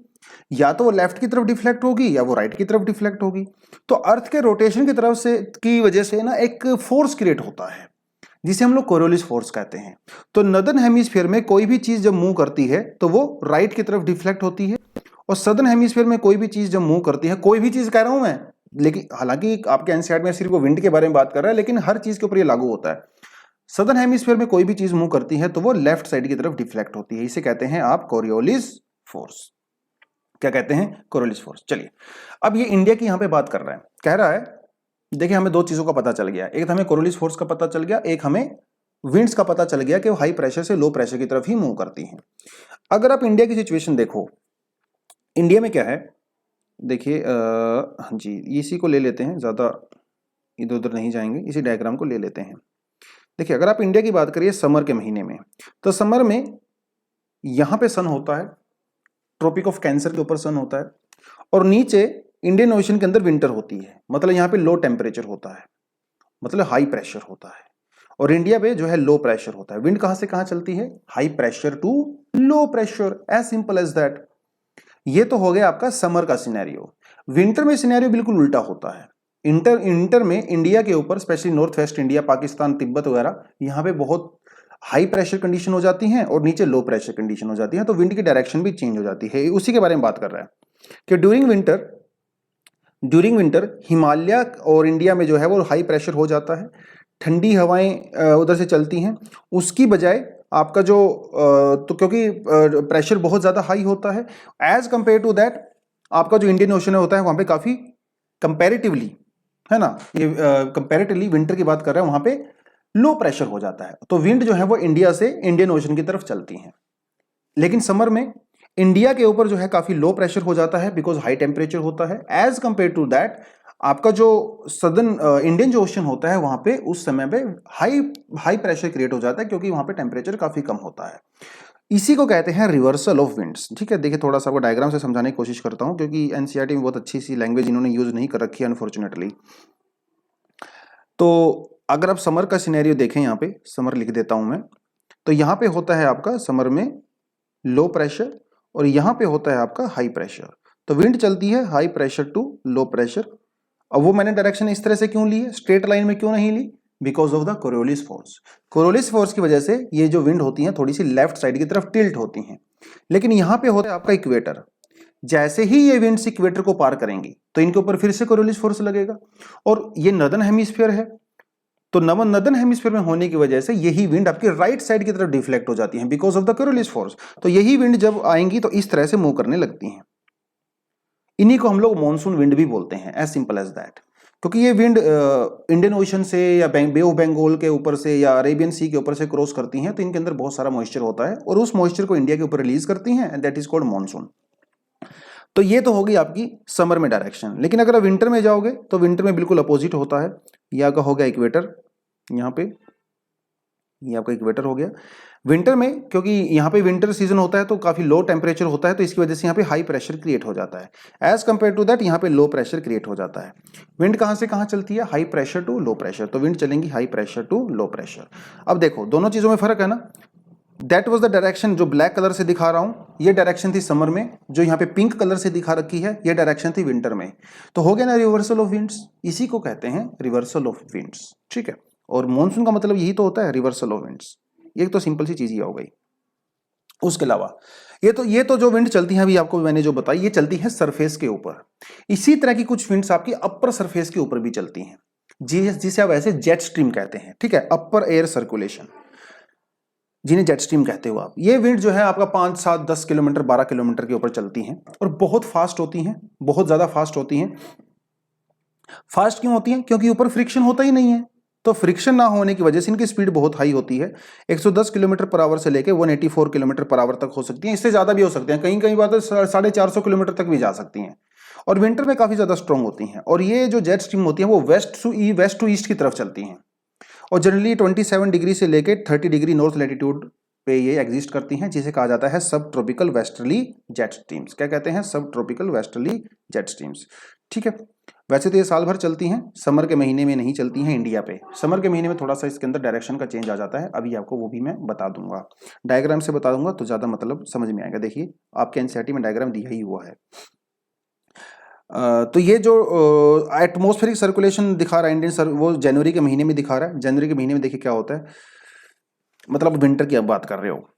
या तो वो लेफ्ट की तरफ डिफ्लेक्ट होगी या वो राइट की तरफ डिफ्लेक्ट होगी। तो अर्थ के रोटेशन की तरफ से की वजह से ना एक फोर्स क्रिएट होता है जिसे हम लोग कोरियोलिस फोर्स कहते हैं। तो नॉर्दर्न हेमिस्फीयर में कोई भी चीज जब मूव करती है तो वो राइट की तरफ डिफ्लेक्ट होती है, और सदर्न हेमिस्फीयर में कोई भी चीज जब मूव करती है, कोई भी चीज कह रहा हूं मैं, लेकिन हालांकि आपके एनसीईआरटी में सिर्फ वो विंड के बारे में बात कर रहा है, लेकिन हर चीज के ऊपर ये लागू होता है। सदर्न हेमिस्फीयर में कोई भी चीज मूव करती है तो वो लेफ्ट साइड की तरफ डिफ्लेक्ट होती है, इसे कहते हैं आप कोरियोलिस फोर्स। क्या कहते हैं? Coriolis force. चलिए अब ये इंडिया की यहां पे बात कर रहा है, कह रहा है देखिए हमें दो चीजों का पता चल गया, एक हमें कोरियोलिस फोर्स का पता चल गया, एक हमें विंड्स का पता चल गया कि वो हाई प्रेशर से लो प्रेशर की तरफ ही मूव करती हैं। अगर आप इंडिया की सिचुएशन देखो, इंडिया में क्या है, देखिए हाँ जी, इसी को ले लेते हैं, ज़्यादा इधर उधर नहीं जाएंगे, इसी डायग्राम को ले लेते हैं। देखिए अगर आप इंडिया की बात करिए समर के महीने में, तो समर में यहाँ पे सन होता है, ट्रॉपिक ऑफ कैंसर के ऊपर सन होता है, और नीचे इंडियन ओशन के अंदर विंटर होती है, मतलब यहाँ पे लो टेम्परेचर होता है, मतलब हाई प्रेशर होता है, और इंडिया पे जो है लो प्रेशर होता है। विंड कहाँ से कहाँ चलती है? High pressure to low pressure, as simple as that. ये तो हो गया आपका समर का सिनेरियो। विंटर में सिनेरियो बिल्कुल उल्टा होता है। इंटर में इंडिया के ऊपर, specially north west India, Pakistan, Tibet वगैरह, यहाँ पे बहुत हाई प्रेशर कंडीशन हो जाती हैं और नीचे लो प्रेशर कंडीशन हो जाती है, तो विंड की डायरेक्शन भी चेंज हो जाती है। उसी के बारे में बात कर रहा है कि ड्यूरिंग विंटर हिमालय और इंडिया में जो है वो हाई प्रेशर हो जाता है, ठंडी हवाएं उधर से चलती हैं, उसकी बजाय आपका जो तो क्योंकि प्रेशर बहुत ज़्यादा हाई होता है, एज कंपेयर टू दैट आपका जो इंडियन ओशन होता है वहाँ पे काफ़ी कंपैरेटिवली, है ना, ये कंपैरेटिवली विंटर की बात कर रहे हैं, वहाँ पे लो प्रेशर हो जाता है, तो विंड जो है वो इंडिया से इंडियन ओशन की तरफ चलती हैं। लेकिन समर में इंडिया के ऊपर जो है काफ़ी लो प्रेशर हो जाता है, बिकॉज हाई टेम्परेचर होता है, एज कंपेयर टू दैट आपका जो सदर्न इंडियन जो ओशन होता है वहां पे उस समय पे हाई प्रेशर क्रिएट हो जाता है, क्योंकि वहां पे टेम्परेचर काफी कम होता है। इसी को कहते हैं रिवर्सल ऑफ विंड्स। ठीक है, देखिए थोड़ा सा आपको डायग्राम से समझाने की कोशिश करता हूं, क्योंकि एनसीईआरटी में बहुत अच्छी सी लैंग्वेज इन्होंने यूज नहीं कर रखी है अनफॉर्चुनेटली। तो अगर आप समर का सिनेरियो देखें, यहाँ पे समर लिख देता हूं मैं, तो यहाँ पे होता है आपका समर में लो प्रेशर, और यहाँ पे होता है आपका हाई प्रेशर। तो विंड चलती है high pressure to low pressure. अब वो मैंने डायरेक्शन इस तरह से क्यों ली है, स्ट्रेट लाइन में क्यों नहीं ली? Because of the Coriolis force. Coriolis force की वजह से ये जो विंड होती है थोड़ी सी लेफ्ट साइड की तरफ टिल्ट होती हैं। लेकिन यहाँ पे होता है आपका इक्वेटर, जैसे ही ये विंड्स इक्वेटर को पार करेंगी तो इनके ऊपर फिर से कोरियोलिस फोर्स लगेगा, और ये नॉर्दर्न हेमिस्फीयर है, तो नॉर्दर्न हेमिस्फीयर में होने की वजह से यही विंड आपकी राइट साइड की तरफ डिफ्लेक्ट हो जाती है because of the Coriolis force. तो यही विंड जब आएंगी तो इस तरह से मूव करने लगती हैं। इन्हीं को हम लोग मॉनसून विंड भी बोलते हैं, एज सिंपल एज दैट। क्योंकि ये विंड इंडियन ओशन से या बे ऑफ बंगाल के ऊपर से या अरेबियन सी के ऊपर से क्रॉस करती हैं, तो इनके अंदर बहुत सारा मॉइस्चर होता है और उस मॉइस्चर को इंडिया के ऊपर रिलीज करती हैं, and that is called monsoon. तो ये तो होगी आपकी समर में डायरेक्शन। लेकिन अगर आप विंटर में जाओगे तो विंटर में बिल्कुल अपोजिट होता है। यह का हो गया इक्वेटर, यहाँ पे ये आपका इक्वेटर हो गया। विंटर में क्योंकि यहाँ पे विंटर सीजन होता है तो काफी लो टेम्परेचर होता है, तो इसकी वजह से यहाँ पे हाई प्रेशर क्रिएट हो जाता है। एज कंपेयर टू दैट यहाँ पे लो प्रेशर क्रिएट हो जाता है। विंड कहाँ से कहाँ चलती है? High pressure to low pressure, तो विंड चलेंगी high pressure to low pressure. अब देखो दोनों चीजों में फर्क है ना। दैट वॉज द डायरेक्शन जो ब्लैक कलर से दिखा रहा हूँ, ये डायरेक्शन थी समर में, जो यहाँ पे पिंक कलर से दिखा रखी है ये डायरेक्शन थी विंटर में। तो हो गया ना रिवर्सल ऑफ विंड्स, इसी को कहते हैं रिवर्सल ऑफ विंड्स। ठीक है, और मॉनसून का मतलब यही तो होता है, रिवर्सल ऑफ विंड्स। ये तो सिंपल सी चीज ही हो गई। उसके अलावा ये तो जो विंड चलती हैं अभी आपको मैंने जो बताई, ये चलती है सरफेस के ऊपर। इसी तरह की कुछ विंड्स आपकी अपर सरफेस के ऊपर भी चलती हैं। जिसे आप ऐसे जेट स्ट्रीम कहते हैं, ठीक है, अपर एयर सर्कुलेशन, जिन्हें जेट स्ट्रीम कहते हो आप। ये विंड जो है आपका 5, 7, 10 किलोमीटर, 12 किलोमीटर के ऊपर चलती हैं और बहुत फास्ट होती हैं, बहुत ज्यादा फास्ट होती हैं। फास्ट क्यों होती हैं? क्योंकि ऊपर फ्रिक्शन होता ही नहीं है, तो फ्रिक्शन ना होने की वजह से इनकी स्पीड बहुत हाई होती है। 110 किलोमीटर पर आवर से लेकर 184 किलोमीटर पर आवर तक हो सकती है, इससे ज्यादा भी हो सकते हैं, कहीं कहीं बात 450 किलोमीटर तक भी जा सकती हैं, और विंटर में काफी ज्यादा स्ट्रांग होती हैं। और ये जो जेट स्ट्रीम होती है वो वेस्ट टू ईस्ट की तरफ चलती हैं, और जनरली 27 डिग्री से लेकर 30 डिग्री नॉर्थ लैटिट्यूड पे ये एग्जिस्ट करती हैं, जिसे कहा जाता है सब ट्रॉपिकल वेस्टर्ली जेट स्ट्रीम्स। क्या कहते हैं? सब ट्रॉपिकल वेस्टर्ली जेट स्ट्रीम्स, ठीक है। वैसे तो ये साल भर चलती हैं, समर के महीने में नहीं चलती हैं इंडिया पे। समर के महीने में थोड़ा सा इसके अंदर डायरेक्शन का चेंज आ जाता है, अभी आपको वो भी मैं बता दूंगा, डायग्राम से बता दूंगा तो ज्यादा मतलब समझ में आएगा। देखिए आपके एनसीईआरटी में डायग्राम दिया ही हुआ है। तो ये जो एटमॉस्फेरिक सर्कुलेशन दिखा रहा है इंडियन सर, वो जनवरी के महीने में दिखा रहा है। जनवरी के महीने में देखिए क्या होता है, मतलब विंटर की अब बात कर रहे हो।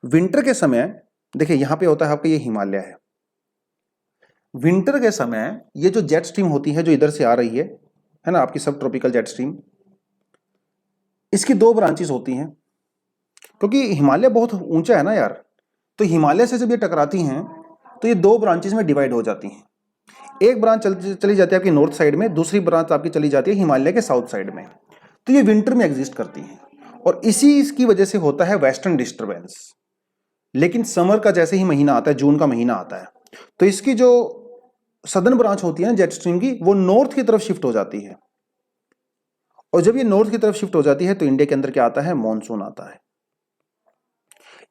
विंटर के समय देखिए यहां पे होता है आपका ये हिमालय है। विंटर के समय ये जो जेट स्ट्रीम होती है जो इधर से आ रही है ना, आपकी सब ट्रॉपिकल जेट स्ट्रीम, इसकी दो ब्रांचेस होती हैं, क्योंकि हिमालय बहुत ऊंचा है ना यार, तो हिमालय से जब ये टकराती हैं तो ये दो ब्रांचेस में डिवाइड हो जाती हैं। एक ब्रांच चली जाती है आपकी नॉर्थ साइड में, दूसरी ब्रांच आपकी चली जाती है हिमालय के साउथ साइड में। तो ये विंटर में एग्जिस्ट करती हैं, और इसी इसकी वजह से होता है वेस्टर्न डिस्टर्बेंस। लेकिन समर का जैसे ही महीना आता है, जून का महीना आता है, तो इसकी जो सदर्न ब्रांच होती है जेट स्ट्रीम की, वो नॉर्थ की तरफ शिफ्ट हो जाती है, और जब ये नॉर्थ की तरफ शिफ्ट हो जाती है तो इंडिया के अंदर क्या आता है? मॉनसून आता है।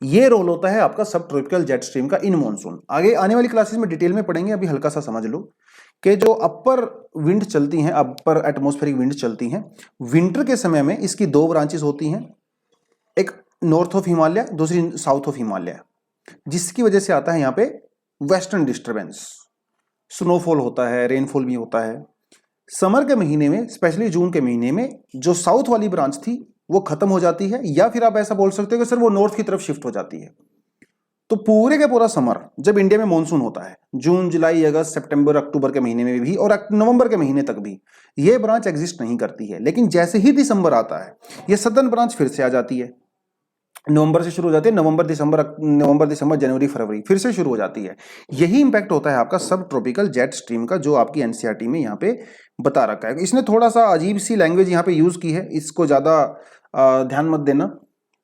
ये रोल होता है आपका सब ट्रॉपिकल जेट स्ट्रीम का इन मॉनसून। आगे आने वाली क्लासेस में डिटेल में पढ़ेंगे, अभी हल्का सा समझ लो कि जो अपर विंड चलती हैं, अपर एटमॉस्फेरिक विंड चलती हैं विंटर के समय में, इसकी दो ब्रांचेस होती हैं, एक नॉर्थ ऑफ हिमालय, दूसरी साउथ ऑफ हिमालय, जिसकी वजह से आता है यहाँ पे वेस्टर्न डिस्टर्बेंस। स्नोफॉल होता है, रेनफॉल भी होता है। समर के महीने में, स्पेशली जून के महीने में, जो साउथ वाली ब्रांच थी वो खत्म हो जाती है, या फिर आप ऐसा बोल सकते हो कि सर वो नॉर्थ की तरफ शिफ्ट हो जाती है। तो पूरे का पूरा समर जब इंडिया में मॉनसून होता है, जून, जुलाई, अगस्त, सितंबर, अक्टूबर के महीने में भी, और नवंबर के महीने तक भी, ये ब्रांच एग्जिस्ट नहीं करती है। लेकिन जैसे ही दिसंबर आता है, ये सदर्न ब्रांच फिर से आ जाती है। नवंबर से शुरू हो जाती है, नवंबर दिसंबर जनवरी फरवरी, फिर से शुरू हो जाती है। यही इंपैक्ट होता है आपका सब ट्रॉपिकल जेट स्ट्रीम का, जो आपकी एनसीईआरटी में यहाँ पे बता रखा है। इसने थोड़ा सा अजीब सी लैंग्वेज यहाँ पे यूज की है, इसको ज्यादा ध्यान मत देना,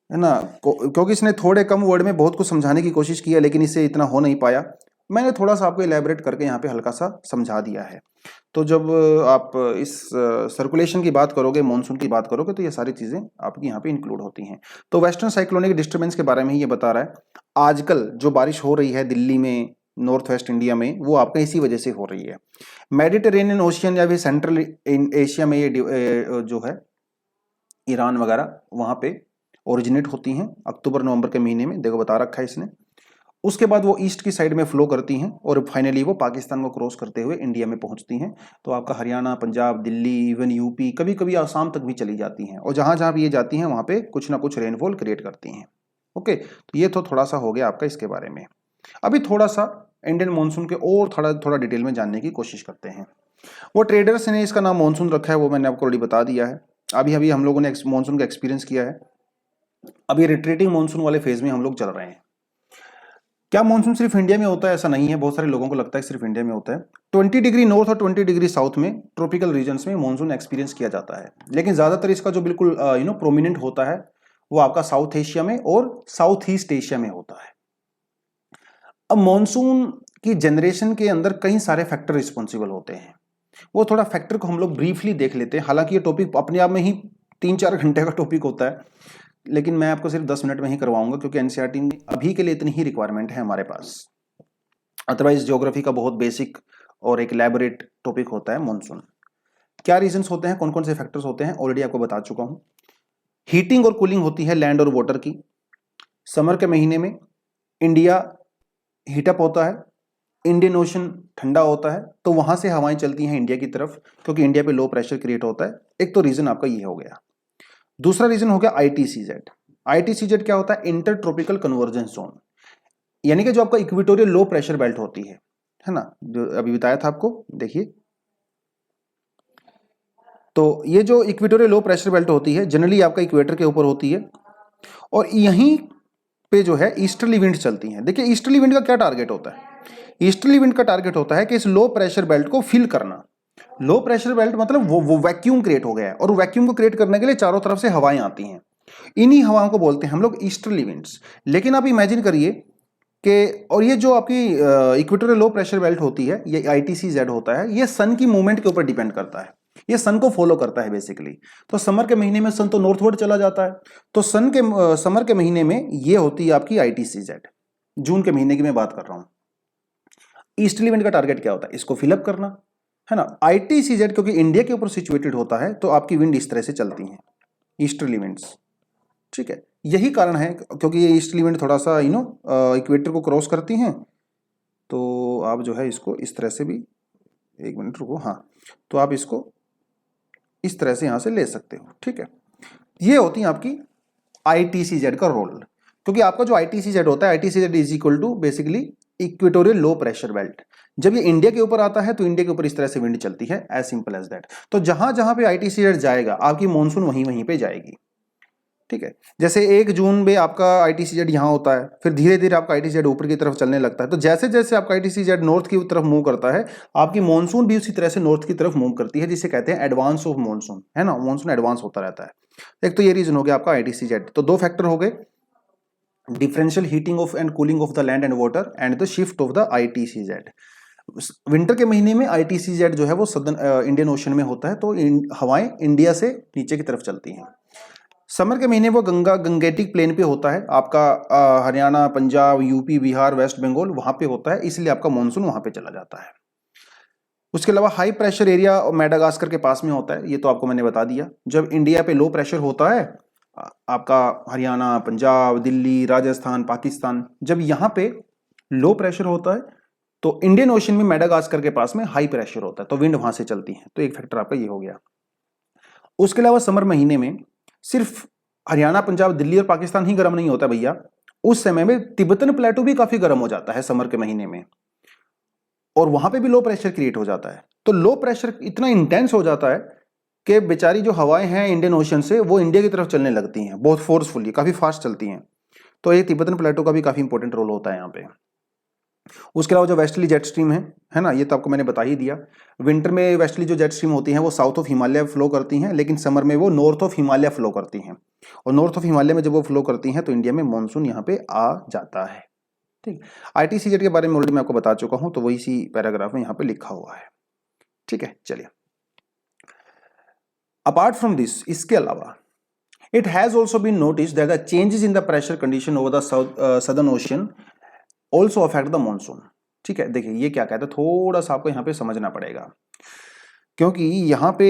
है ना, क्योंकि इसने थोड़े कम वर्ड में बहुत कुछ समझाने की कोशिश की है, लेकिन इससे इतना हो नहीं पाया। मैंने थोड़ा सा आपको इलेबरेट करके यहाँ पे हल्का सा समझा दिया है। तो जब आप इस सर्कुलेशन की बात करोगे, मॉनसून की बात करोगे, तो ये सारी चीजें आपकी यहाँ पे इंक्लूड होती हैं। तो वेस्टर्न साइक्लोनिक डिस्टर्बेंस के बारे में ही ये बता रहा है। आजकल जो बारिश हो रही है दिल्ली में, नॉर्थ वेस्ट इंडिया में, वो आपका इसी वजह से हो रही है। मेडिटेरेनियन ओशियन या फिर सेंट्रल एशिया में ये जो है ईरान वगैरह, वहां पे ओरिजिनेट होती हैं अक्टूबर नवंबर के महीने में, देखो बता रखा है इसने। उसके बाद वो ईस्ट की साइड में फ्लो करती हैं, और फाइनली वो पाकिस्तान को क्रॉस करते हुए इंडिया में पहुंचती हैं। तो आपका हरियाणा, पंजाब, दिल्ली, इवन यूपी, कभी कभी आसाम तक भी चली जाती हैं, और जहां जहां भी ये जाती हैं वहां पे कुछ ना कुछ रेनफॉल क्रिएट करती हैं। ओके, तो ये तो थोड़ा सा हो गया आपका इसके बारे में। अभी थोड़ा सा इंडियन मानसून के और थोड़ा डिटेल में जानने की कोशिश करते हैं। वो ट्रेडर्स ने इसका नाम मानसून रखा है, वो मैंने आपको ऑलरेडी बता दिया है। अभी अभी हम लोगों ने मानसून का एक्सपीरियंस किया है। अभी रिट्रीटिंग मानसून वाले फेज में हम लोग चल रहे हैं। क्या मानसून सिर्फ इंडिया में होता है? ऐसा नहीं है, बहुत सारे लोगों को लगता है सिर्फ इंडिया में होता है। 20 डिग्री नॉर्थ और 20 डिग्री साउथ में ट्रॉपिकल रीजन्स में मानसून एक्सपीरियंस किया जाता है, लेकिन ज्यादातर इसका जो बिल्कुल प्रोमिनेंट होता है वो आपका साउथ एशिया में और साउथ ईस्ट एशिया में होता है। अब मानसून की जनरेशन के अंदर कई सारे फैक्टर रिस्पॉन्सिबल होते हैं, वो थोड़ा फैक्टर को हम लोग ब्रीफली देख लेते हैं। हालांकि ये टॉपिक अपने आप में ही 3-4 घंटे का टॉपिक होता है, लेकिन मैं आपको सिर्फ 10 मिनट में ही करवाऊंगा, क्योंकि एनसीईआरटी में अभी के लिए इतनी ही रिक्वायरमेंट है हमारे पास। अदरवाइज ज्योग्राफी का बहुत बेसिक और एक इलैबोरेट टॉपिक होता है मानसून। क्या रीजंस होते हैं, कौन कौन से फैक्टर्स होते हैं, ऑलरेडी आपको बता चुका हूं। हीटिंग और कूलिंग होती है लैंड और वाटर की। समर के महीने में इंडिया हीटअप होता है, इंडियन ओशन ठंडा होता है, तो वहां से हवाएं चलती हैं इंडिया की तरफ, क्योंकि इंडिया पे लो प्रेशर क्रिएट होता है। एक तो रीजन आपका ये हो गया। दूसरा रीजन हो गया आईटीसीजेड। आईटीसीजेड क्या होता है? इंटर ट्रॉपिकल कन्वर्जेंस जोन, यानी कि जो आपका इक्वेटोरियल लो प्रेशर बेल्ट होती है ना, जो अभी बताया था आपको। देखिए तो ये जो इक्वेटोरियल लो प्रेशर बेल्ट होती है जनरली आपका इक्वेटर के ऊपर होती है और यहीं पे जो है ईस्टर्ली विंड चलती हैं। देखिए ईस्टर्ली विंड का क्या टारगेट होता है? ईस्टर्ली विंड का टारगेट होता है कि इस लो प्रेशर बेल्ट को फिल करना। लो प्रेशर बेल्ट मतलब वो वैक्यूम क्रिएट हो गया है और वैक्यूम को क्रिएट करने के लिए चारों तरफ से हवाएं आती हैं, इन्हीं हवाओं को बोलते हैं हम लोग ईस्टर्ली विंड्स। लेकिन आप इमेजिन करिए कि और ये जो आपकी इक्वेटोरियल लो प्रेशर बेल्ट होती है, ये ITCZ होता है, ये सन की मूवमेंट के ऊपर डिपेंड करता है, ये सन को फॉलो करता है बेसिकली। तो समर के महीने में सन तो नॉर्थवर्ड चला जाता है, तो समर के महीने में ये होती है आपकी ITCZ। जून के महीने की मैं बात कर रहा हूं। ईस्टर्ली विंड का टारगेट क्या होता है? इसको फिलअप करना, है ना। ITCZ क्योंकि इंडिया के ऊपर सिचुएटेड होता है तो आपकी विंड इस तरह से चलती हैं, ईस्टर्ली विंड्स, ठीक है। यही कारण है क्योंकि ये ईस्टर्ली विंड थोड़ा सा इक्वेटर को क्रॉस करती हैं, तो आप जो है इसको इस तरह से भी, एक मिनट रुको, हाँ, तो आप इसको इस तरह से यहां से ले सकते हो, ठीक है। ये होती है आपकी ITCZ का रोल, क्योंकि आपका जो ITCZ होता है, ITCZ is equal to basically equatorial low pressure belt. जब ये इंडिया के ऊपर आता है तो इंडिया के ऊपर इस तरह से विंड चलती है, एज सिंपल एज दैट। तो जहां जहां पे ITCZ जाएगा आपकी मॉनसून वहीं वहीं पे जाएगी, ठीक है। जैसे 1 जून में आपका ITCZ यहाँ होता है, फिर धीरे धीरे आपका ITCZ ऊपर की तरफ चलने लगता है, तो जैसे जैसे आपका ITCZ नॉर्थ की तरफ मूव करता है आपकी मॉनसून भी उसी तरह से नॉर्थ की तरफ मूव करती है, जिसे कहते हैं एडवांस ऑफ मॉनसून, है ना। मॉनसून एडवांस होता रहता है। एक तो ये रीजन हो गया आपका ITCZ। तो 2 फैक्टर हो गए, differential heating of and cooling of the land and water and the shift of the ITCZ। Winter के महीने में ITCZ जो है वो सदर्न इंडियन ओशन में होता है, तो हवाएं इंडिया से नीचे की तरफ चलती हैं। समर के महीने वो गंगेटिक प्लेन पे होता है आपका, हरियाणा, पंजाब, यूपी, बिहार, वेस्ट बंगाल वहां पे होता है, इसलिए आपका मानसून वहां पे चला जाता है। उसके अलावा हाई प्रेशर एरिया मेडागास्कर के पास में होता है, ये तो आपको मैंने बता दिया। जब इंडिया पे लो प्रेशर होता है आपका हरियाणा, पंजाब, दिल्ली, राजस्थान, पाकिस्तान, जब यहाँ पे लो प्रेशर होता है तो इंडियन ओशन में मेडागास्कर के पास में हाई प्रेशर होता है, तो विंड वहां से चलती है। तो एक फैक्टर आपका ये हो गया। उसके अलावा समर महीने में सिर्फ हरियाणा, पंजाब, दिल्ली और पाकिस्तान ही गर्म नहीं होता भैया, उस समय में तिब्बतन प्लेटो भी काफी गर्म हो जाता है समर के महीने में, और वहां पे भी लो प्रेशर क्रिएट हो जाता है। तो लो प्रेशर इतना इंटेंस हो जाता है कि बेचारी जो हवाएं हैं इंडियन ओशन से वो इंडिया की तरफ चलने लगती हैं, बहुत फोर्सफुली, काफी फास्ट चलती हैं। तो ये तिब्बतन प्लेटो का भी काफी इंपॉर्टेंट रोल होता है यहाँ पे। उसके अलावा जो वेस्टर्ली जेट स्ट्रीम है ना, ये तो आपको मैंने बता ही दिया। विंटर में वेस्टर्ली जो जेट स्ट्रीम होती हैं वो साउथ ऑफ हिमालय फ्लो करती हैं, लेकिन समर में वो नॉर्थ ऑफ हिमालय फ्लो करती हैं, और नॉर्थ ऑफ हिमालय में जब वो फ्लो करती हैं तो इंडिया में मानसून यहाँ पे आ जाता है, ठीक। ITCZ के बारे में ऑलरेडी मैं आपको बता चुका हूँ, तो वही सी पैराग्राफ में यहाँ पे लिखा हुआ है, ठीक है। चलिए, अपार्ट फ्रॉम दिस, इसके अलावा it has also been noticed that the changes in the pressure condition over the southern ocean also affect the monsoon, ठीक है। देखिए ये क्या कहता है, थोड़ा सा आपको यहाँ पे समझना पड़ेगा, क्योंकि यहाँ पे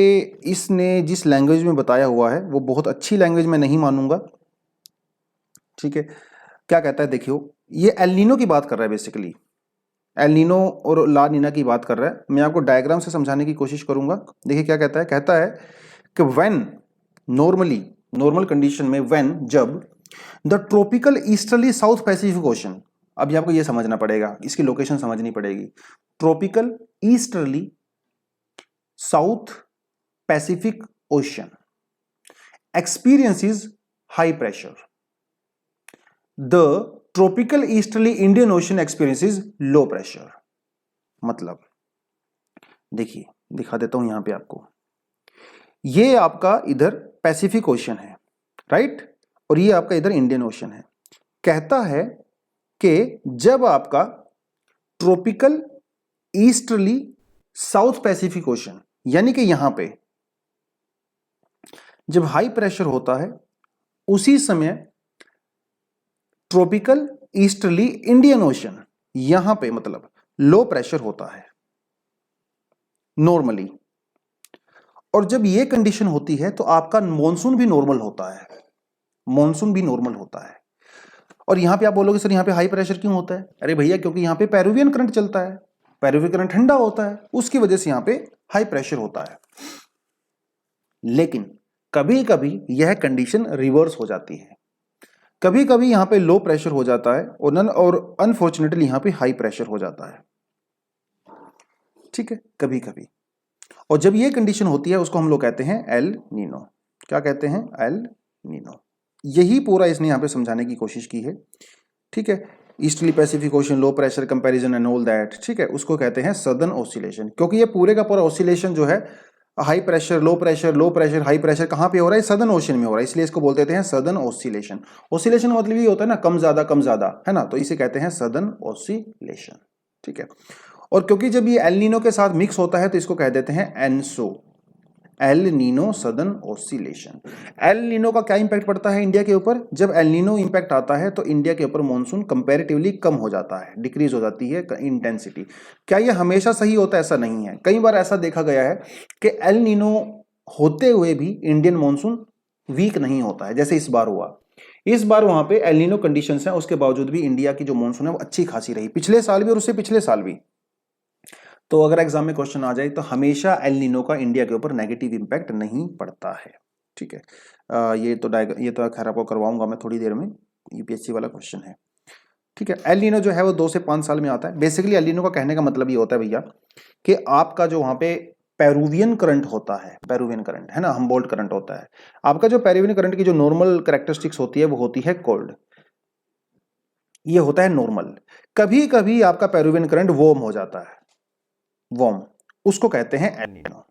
इसने जिस लैंग्वेज में बताया हुआ है वो बहुत अच्छी लैंग्वेज में नहीं मानूंगा, ठीक है। क्या कहता है, देखियो, ये एल नीनो की बात कर रहा है बेसिकली, एल नीनो और ला नीना की बात कर रहा है। मैं आपको डायग्राम से समझाने की कोशिश करूंगा। देखिए क्या कहता है कि व्हेन नॉर्मल कंडीशन में, व्हेन, जब the tropical easterly south Pacific ocean, अभी आपको ये समझना पड़ेगा, इसकी लोकेशन समझनी पड़ेगी। Tropical easterly south Pacific ocean experiences high pressure, the tropical easterly Indian Ocean experiences low pressure। मतलब देखिए, दिखा देता हूं यहां पे आपको, ये आपका इधर पैसिफिक ओशन है, राइट, और ये आपका इधर इंडियन ओशन है। कहता है कि जब आपका tropical easterly south Pacific ocean, यानी कि यहां पे जब हाई प्रेशर होता है, उसी समय ट्रॉपिकल ईस्टर्ली इंडियन ओशन, यहां पे मतलब लो प्रेशर होता है नॉर्मली। और जब ये कंडीशन होती है तो आपका मॉनसून भी नॉर्मल होता है, मॉनसून भी नॉर्मल होता है। और यहां पे आप बोलोगे सर यहां पे हाई प्रेशर क्यों होता है? अरे भैया, क्योंकि यहां पे पेरुवियन करंट चलता है, पेरुवियन करंट ठंडा होता है, उसकी वजह से यहां पे हाई प्रेशर होता है। लेकिन कभी कभी यह कंडीशन रिवर्स हो जाती है, कभी कभी यहां पे लो प्रेशर हो जाता है और अनफॉर्चुनेटली यहां पे हाई प्रेशर हो जाता है, ठीक है, कभी कभी। और जब ये कंडीशन होती है उसको हम लोग कहते हैं एल नीनो। क्या कहते हैं? El Nino. यही पूरा इसने यहाँ पे समझाने की कोशिश की है, ठीक है। Easterly Pacific ocean, low pressure comparison and all that, ठीक है, उसको कहते हैं सदर्न ऑसिलेशन। क्योंकि ये पूरे का पूरा ऑसिलेशन जो है high pressure low pressure low pressure high pressure कहाँ पे हो रहा है? सदर्न ओशन में हो रहा है, इसलिए इसको बोल देते हैं सदर्न ऑसिलेशन। ऑसिलेशन मतलब ये होता है ना कम ज्यादा, है ना, तो इसे कहते हैं सदर्न ऑसिलेशन, ठीक है। और क्योंकि जब ये एल नीनो के साथ मिक्स होता है तो इसको कह देते हैं ENSO, El Nino southern oscillation. El Nino का क्या इंपैक्ट पड़ता है इंडिया के ऊपर? जब एल नीनो इंपैक्ट आता है तो इंडिया के ऊपर मॉनसून कंपैरेटिवली कम हो जाता है, डिक्रीज हो जाती है इंटेंसिटी। क्या ये हमेशा सही होता है? ऐसा नहीं है। कई बार ऐसा देखा गया है कि एल नीनो होते हुए भी इंडियन मॉनसून वीक नहीं होता है, जैसे इस बार हुआ। इस बार वहां पे एल नीनो कंडीशंस हैं, उसके बावजूद भी इंडिया की जो मॉनसून है वो अच्छी खासी रही, पिछले साल भी और उससे पिछले साल भी। तो अगर एग्जाम में क्वेश्चन आ जाए तो हमेशा एल नीनो का इंडिया के ऊपर नेगेटिव इंपैक्ट नहीं पड़ता है, ठीक है। ये तो खैर आपको करवाऊंगा मैं थोड़ी देर में, यूपीएससी वाला क्वेश्चन है, ठीक है। एल नीनो जो है वो 2 से 5 साल में आता है। बेसिकली एल नीनो का कहने का मतलब ये होता है भैया कि आपका जो वहां पे पेरुवियन करंट होता है, पेरुवियन करंट है ना, हम्बोल्ट करंट होता है। आपका जो पेरुवियन करंट की जो नॉर्मल कैरेक्टरिस्टिक्स होती है वो होती है कोल्ड, ये होता है नॉर्मल। कभी कभी आपका पेरुवियन करंट वार्म हो जाता है, वार्म, उसको कहते हैं एल नीनो।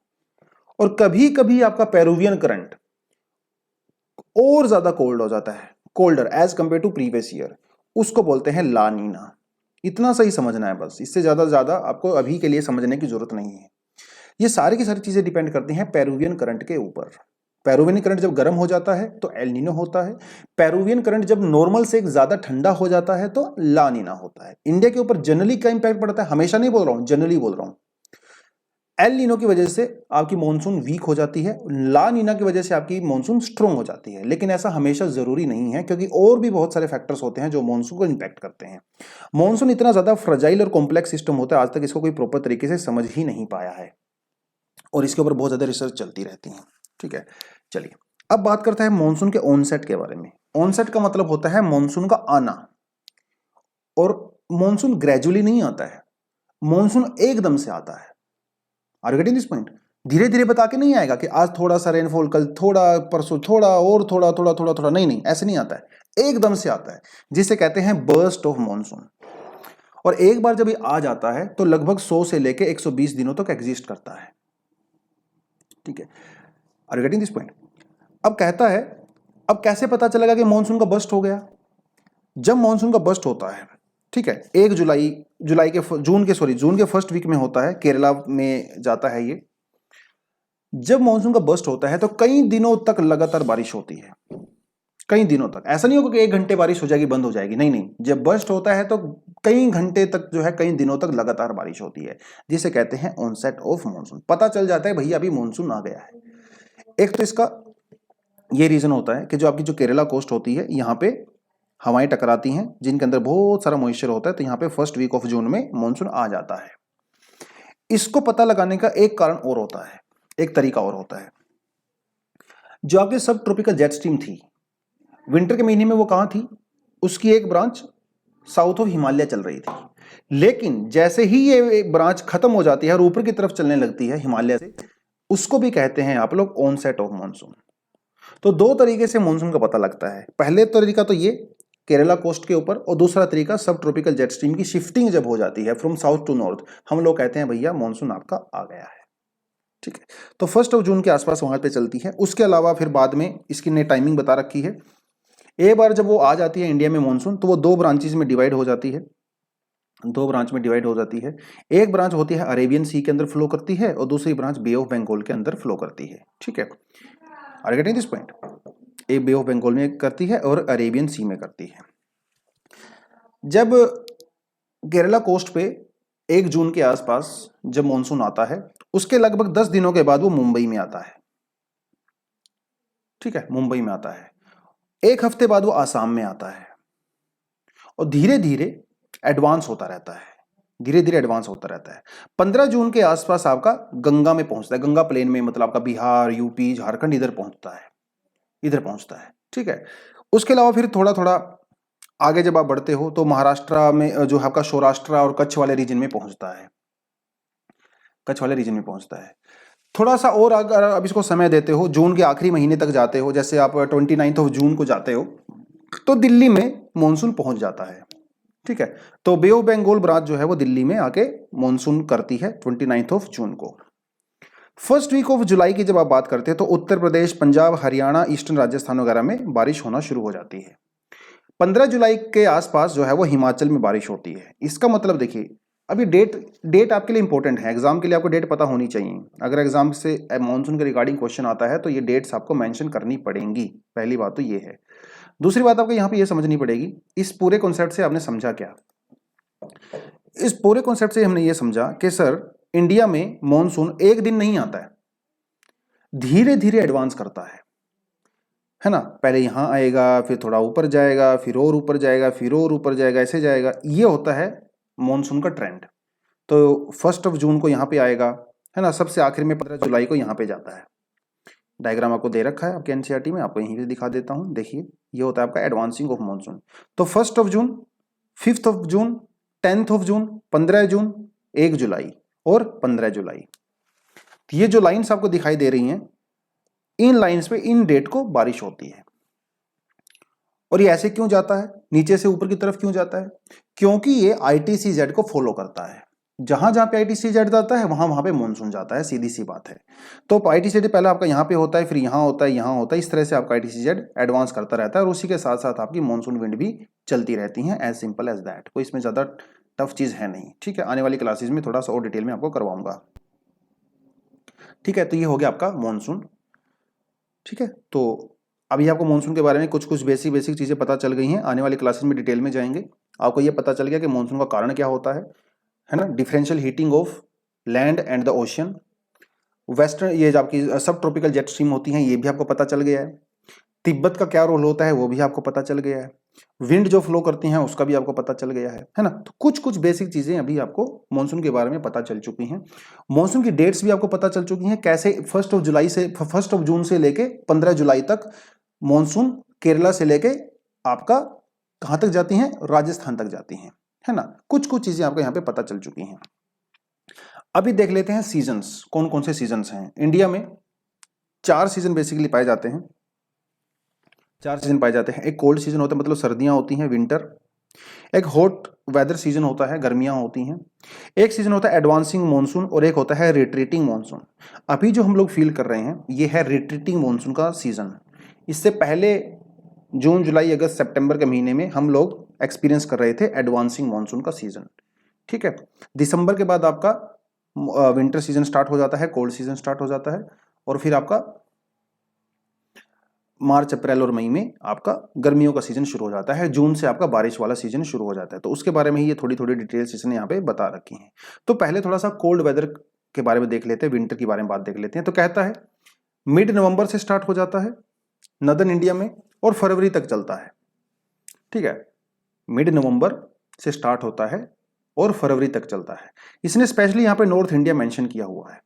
और कभी कभी आपका पेरुवियन करंट और ज्यादा कोल्ड हो जाता है, colder as compare to previous year, उसको बोलते हैं ला नीना। इतना सही समझना है बस, इससे ज्यादा आपको अभी के लिए समझने की जरूरत नहीं है। ये सारी की सारी चीजें डिपेंड करती हैं पेरुवियन करंट के ऊपर। पेरुवियन करंट जब गर्म हो जाता है तो एल नीनो होता है, पेरुवियन करंट जब नॉर्मल से ज्यादा ठंडा हो जाता है तो ला नीना होता है। इंडिया के ऊपर जनरली क्या इंपैक्ट पड़ता है? हमेशा नहीं बोल रहा हूं, जनरली बोल रहा हूं। एल नीनो की वजह से आपकी मॉनसून वीक हो जाती है, ला नीना की वजह से आपकी मॉनसून स्ट्रांग हो जाती है। लेकिन ऐसा हमेशा जरूरी नहीं है, क्योंकि और भी बहुत सारे फैक्टर्स होते हैं जो मॉनसून को इंपैक्ट करते हैं। मॉनसून इतना ज्यादा फ्रजाइल और कॉम्प्लेक्स सिस्टम होता है, आज तक इसको कोई प्रॉपर तरीके से समझ ही नहीं पाया है, और इसके ऊपर बहुत ज्यादा रिसर्च चलती रहती है, ठीक है। चलिए अब बात करते हैं मॉनसून के ऑनसेट के बारे में। ऑनसेट का मतलब होता है मॉनसून का आना, और मॉनसून ग्रेजुअली नहीं आता है, मॉनसून एकदम से आता है। Are you getting this point? धीरे धीरे बता के नहीं आएगा कि आज थोड़ा सा रेनफॉल, कल थोड़ा, परसों थोड़ा, और थोड़ा थोड़ा थोड़ा थोड़ा, नहीं, ऐसे नहीं आता है, एकदम से आता है, जिसे कहते हैं बर्स्ट ऑफ मॉनसून। और एक बार जब ये आ जाता है तो लगभग 100 से लेके 120 दिनों तक एग्जिस्ट करता है, ठीक है। Are you getting this point? अब कहता है, अब कैसे पता चलेगा कि मॉनसून का बर्स्ट हो गया? जब मॉनसून का बर्स्ट होता है, ठीक है, 1 जून के फर्स्ट वीक में होता है, केरला में जाता है ये। जब मॉनसून का बर्स्ट होता है तो कई दिनों तक लगातार बारिश होती है, कई दिनों तक। ऐसा नहीं होगा कि 1 घंटे बारिश हो जाएगी बंद हो जाएगी, नहीं नहीं, जब बर्स्ट होता है तो कई घंटे तक जो है, कई दिनों तक लगातार बारिश होती है, जिसे कहते हैं ऑनसेट ऑफ मॉनसून। पता चल जाता है भैया अभी मॉनसून आ गया है। एक तो इसका ये रीजन होता है कि जो आपकी जो केरला कोस्ट होती है, यहाँ पे हवाएं टकराती हैं जिनके अंदर बहुत सारा मॉइस्चर होता है, तो यहाँ पे फर्स्ट वीक ऑफ जून में मॉनसून आ जाता है। इसको पता लगाने का एक कारण और होता है, एक तरीका और होता है। जो आपके सब ट्रॉपिकल जेट स्ट्रीम थी विंटर के महीने में, वो कहां थी? उसकी एक ब्रांच साउथ ऑफ हिमालय चल रही थी, लेकिन जैसे ही ये ब्रांच खत्म हो जाती है और ऊपर की तरफ चलने लगती है हिमालय से, उसको भी कहते हैं आप लोग ऑनसेट ऑफ मॉनसून। तो 2 तरीके से मॉनसून का पता लगता है। पहले तरीका तो ये केरला कोस्ट के ऊपर, और दूसरा तरीका सब ट्रॉपिकल जेट स्ट्रीम की शिफ्टिंग जब हो जाती है फ्रॉम साउथ टू नॉर्थ, हम लोग कहते हैं भैया मॉनसून आपका आ गया है, ठीक है। तो 1 जून के आसपास वहां पे चलती है। उसके अलावा फिर बाद में इसकी ने टाइमिंग बता रखी है। एक बार जब वो आ जाती है इंडिया में मॉनसून, तो वो 2 ब्रांचेस में डिवाइड हो जाती है, 2 ब्रांच में डिवाइड हो जाती है। एक ब्रांच होती है अरेबियन सी के अंदर फ्लो करती है, और दूसरी ब्रांच बे ऑफ बंगाल के अंदर फ्लो करती है, ठीक है। Are you getting this point? एक बे ऑफ बंगाल में करती है और अरेबियन सी में करती है। जब केरला कोस्ट पे 1 जून के आसपास जब मॉनसून आता है, उसके लगभग 10 दिनों के बाद वो मुंबई में आता है, ठीक है, मुंबई में आता है। 1 हफ्ते बाद वो आसाम में आता है, और धीरे धीरे एडवांस होता रहता है, धीरे धीरे एडवांस होता रहता है। 15 जून के आसपास आपका गंगा में पहुंचता है, गंगा प्लेन में, मतलब आपका बिहार, यूपी, झारखंड इधर पहुंचता है, इधर पहुंचता है, ठीक है। उसके अलावा फिर थोड़ा थोड़ा आगे जब आप बढ़ते हो तो महाराष्ट्र में जो आपका सौराष्ट्र और कच्छ वाले रीजन में पहुंचता है, कच्छ वाले रीजन में पहुंचता है। थोड़ा सा और अगर अब इसको समय देते हो, जून के आखिरी महीने तक जाते हो, जैसे आप 29 जून को जाते हो, तो दिल्ली में मानसून पहुंच जाता है। ठीक है, तो बे ऑफ बंगाल ब्रांच जो है वो दिल्ली में आके मानसून करती है 29 जून को। फर्स्ट वीक ऑफ जुलाई की जब आप बात करते हैं तो उत्तर प्रदेश, पंजाब, हरियाणा, ईस्टर्न राजस्थान वगैरह में बारिश होना शुरू हो जाती है। 15 जुलाई के आसपास जो है वो हिमाचल में बारिश होती है। इसका मतलब देखिए, अभी डेट आपके लिए इंपॉर्टेंट है, एग्जाम के लिए आपको डेट पता होनी चाहिए। अगर एग्जाम से मानसून के रिगार्डिंग क्वेश्चन आता है तो ये डेट्स आपको मेंशन करनी पड़ेंगी। पहली बात तो ये है। दूसरी बात आपको यहाँ पे ये समझनी पड़ेगी, इस पूरे कॉन्सेप्ट से आपने समझा क्या? इस पूरे कॉन्सेप्ट से हमने ये समझा कि सर इंडिया में मानसून एक दिन नहीं आता है, धीरे धीरे एडवांस करता है ना। पहले यहां आएगा, फिर थोड़ा ऊपर जाएगा, फिर और ऊपर जाएगा, फिर और ऊपर जाएगा, ऐसे जाएगा। ये होता है मानसून का ट्रेंड। तो 1 जून को यहाँ पे आएगा, है ना, सबसे आखिर में 15 जुलाई को यहाँ पे जाता है। डायग्राम आपको दे रखा है आपके एनसीईआरटी में, आपको यहीं पे दिखा देता हूँ। देखिए, ये होता है आपका एडवांसिंग ऑफ मानसून। तो 1 जून, 5 जून, 10 जून, 15 जून, 1 जुलाई और 15 जुलाई। ये जो लाइंस आपको दिखाई दे रही हैं, इन लाइंस पे इन डेट को बारिश होती है। और ये ऐसे क्यों जाता है, नीचे से ऊपर की तरफ क्यों जाता है? क्योंकि ये ITCZ को फॉलो करता है। जहां जहां पे ITCZ जाता है वहां वहां पे मानसून जाता है, सीधी सी बात है। तो ITCZ पहले आपका यहाँ पे होता है, फिर यहाँ होता है, यहाँ होता है, इस तरह से आपका ITCZ एडवांस करता रहता है और उसी के साथ साथ आपकी मानसून विंड भी चलती रहती हैं। एज सिंपल एज दैट, कोई इसमें ज्यादा टफ चीज है नहीं। ठीक है, आने वाली क्लासेस में थोड़ा सा और डिटेल में आपको करवाऊंगा। ठीक है, तो ये हो गया आपका मानसून। ठीक है, तो अभी आपको मानसून के बारे में कुछ कुछ बेसिक चीजें पता चल गई हैं। आने वाली क्लासेस में डिटेल में जाएंगे। आपको ये पता चल गया कि मानसून का कारण क्या होता है ना। Differential heating of land and the ocean, western ये जो आपकी सब ट्रॉपिकल जेट स्ट्रीम होती हैं, ये भी आपको पता चल गया है। तिब्बत का क्या रोल होता है वो भी आपको पता चल गया है। विंड जो फ्लो करती हैं उसका भी आपको पता चल गया है ना। तो कुछ कुछ बेसिक चीजें अभी आपको मानसून के बारे में पता चल चुकी हैं। मानसून की डेट्स भी आपको पता चल चुकी हैं, कैसे 1 जून से लेके 15 जुलाई तक मानसून केरला से लेके आपका कहां तक जाती हैं, राजस्थान तक जाती हैं, है ना। कुछ कुछ चीजें आपको यहाँ पे पता चल चुकी हैं। अभी देख लेते हैं सीजन्स, कौन कौन से सीजन्स हैं इंडिया में। 4 सीजन बेसिकली पाए जाते हैं। 4 सीजन पाए जाते हैं। एक कोल्ड सीजन होता है, मतलब सर्दियां होती हैं, विंटर। एक हॉट वेदर सीजन होता है, गर्मियां होती हैं। एक सीजन होता है एडवांसिंग मानसून और एक होता है रिट्रीटिंग मानसून। अभी जो हम लोग फील कर रहे हैं ये है रिट्रीटिंग मानसून का सीजन। इससे पहले जून, जुलाई, अगस्त, सितंबर के महीने में हम लोग एक्सपीरियंस कर रहे थे एडवांसिंग मानसून का सीजन। ठीक है, दिसंबर के बाद आपका विंटर सीजन स्टार्ट हो जाता है, कोल्ड सीजन स्टार्ट हो जाता है, और फिर आपका मार्च, अप्रैल और मई में आपका गर्मियों का सीजन शुरू हो जाता है। जून से आपका बारिश वाला सीजन शुरू हो जाता है। तो उसके बारे में ही ये थोड़ी थोड़ी डिटेल्स इसने यहाँ पे बता रखी हैं। तो पहले थोड़ा सा कोल्ड वेदर के बारे में देख लेते हैं, विंटर के बारे में बात देख लेते हैं। तो कहता है मिड नवंबर से स्टार्ट हो जाता है नदर्न इंडिया में और फरवरी तक चलता है। ठीक है, मिड नवंबर से स्टार्ट होता है और फरवरी तक चलता है। इसने स्पेशली यहाँ पे नॉर्थ इंडिया मेंशन किया हुआ है,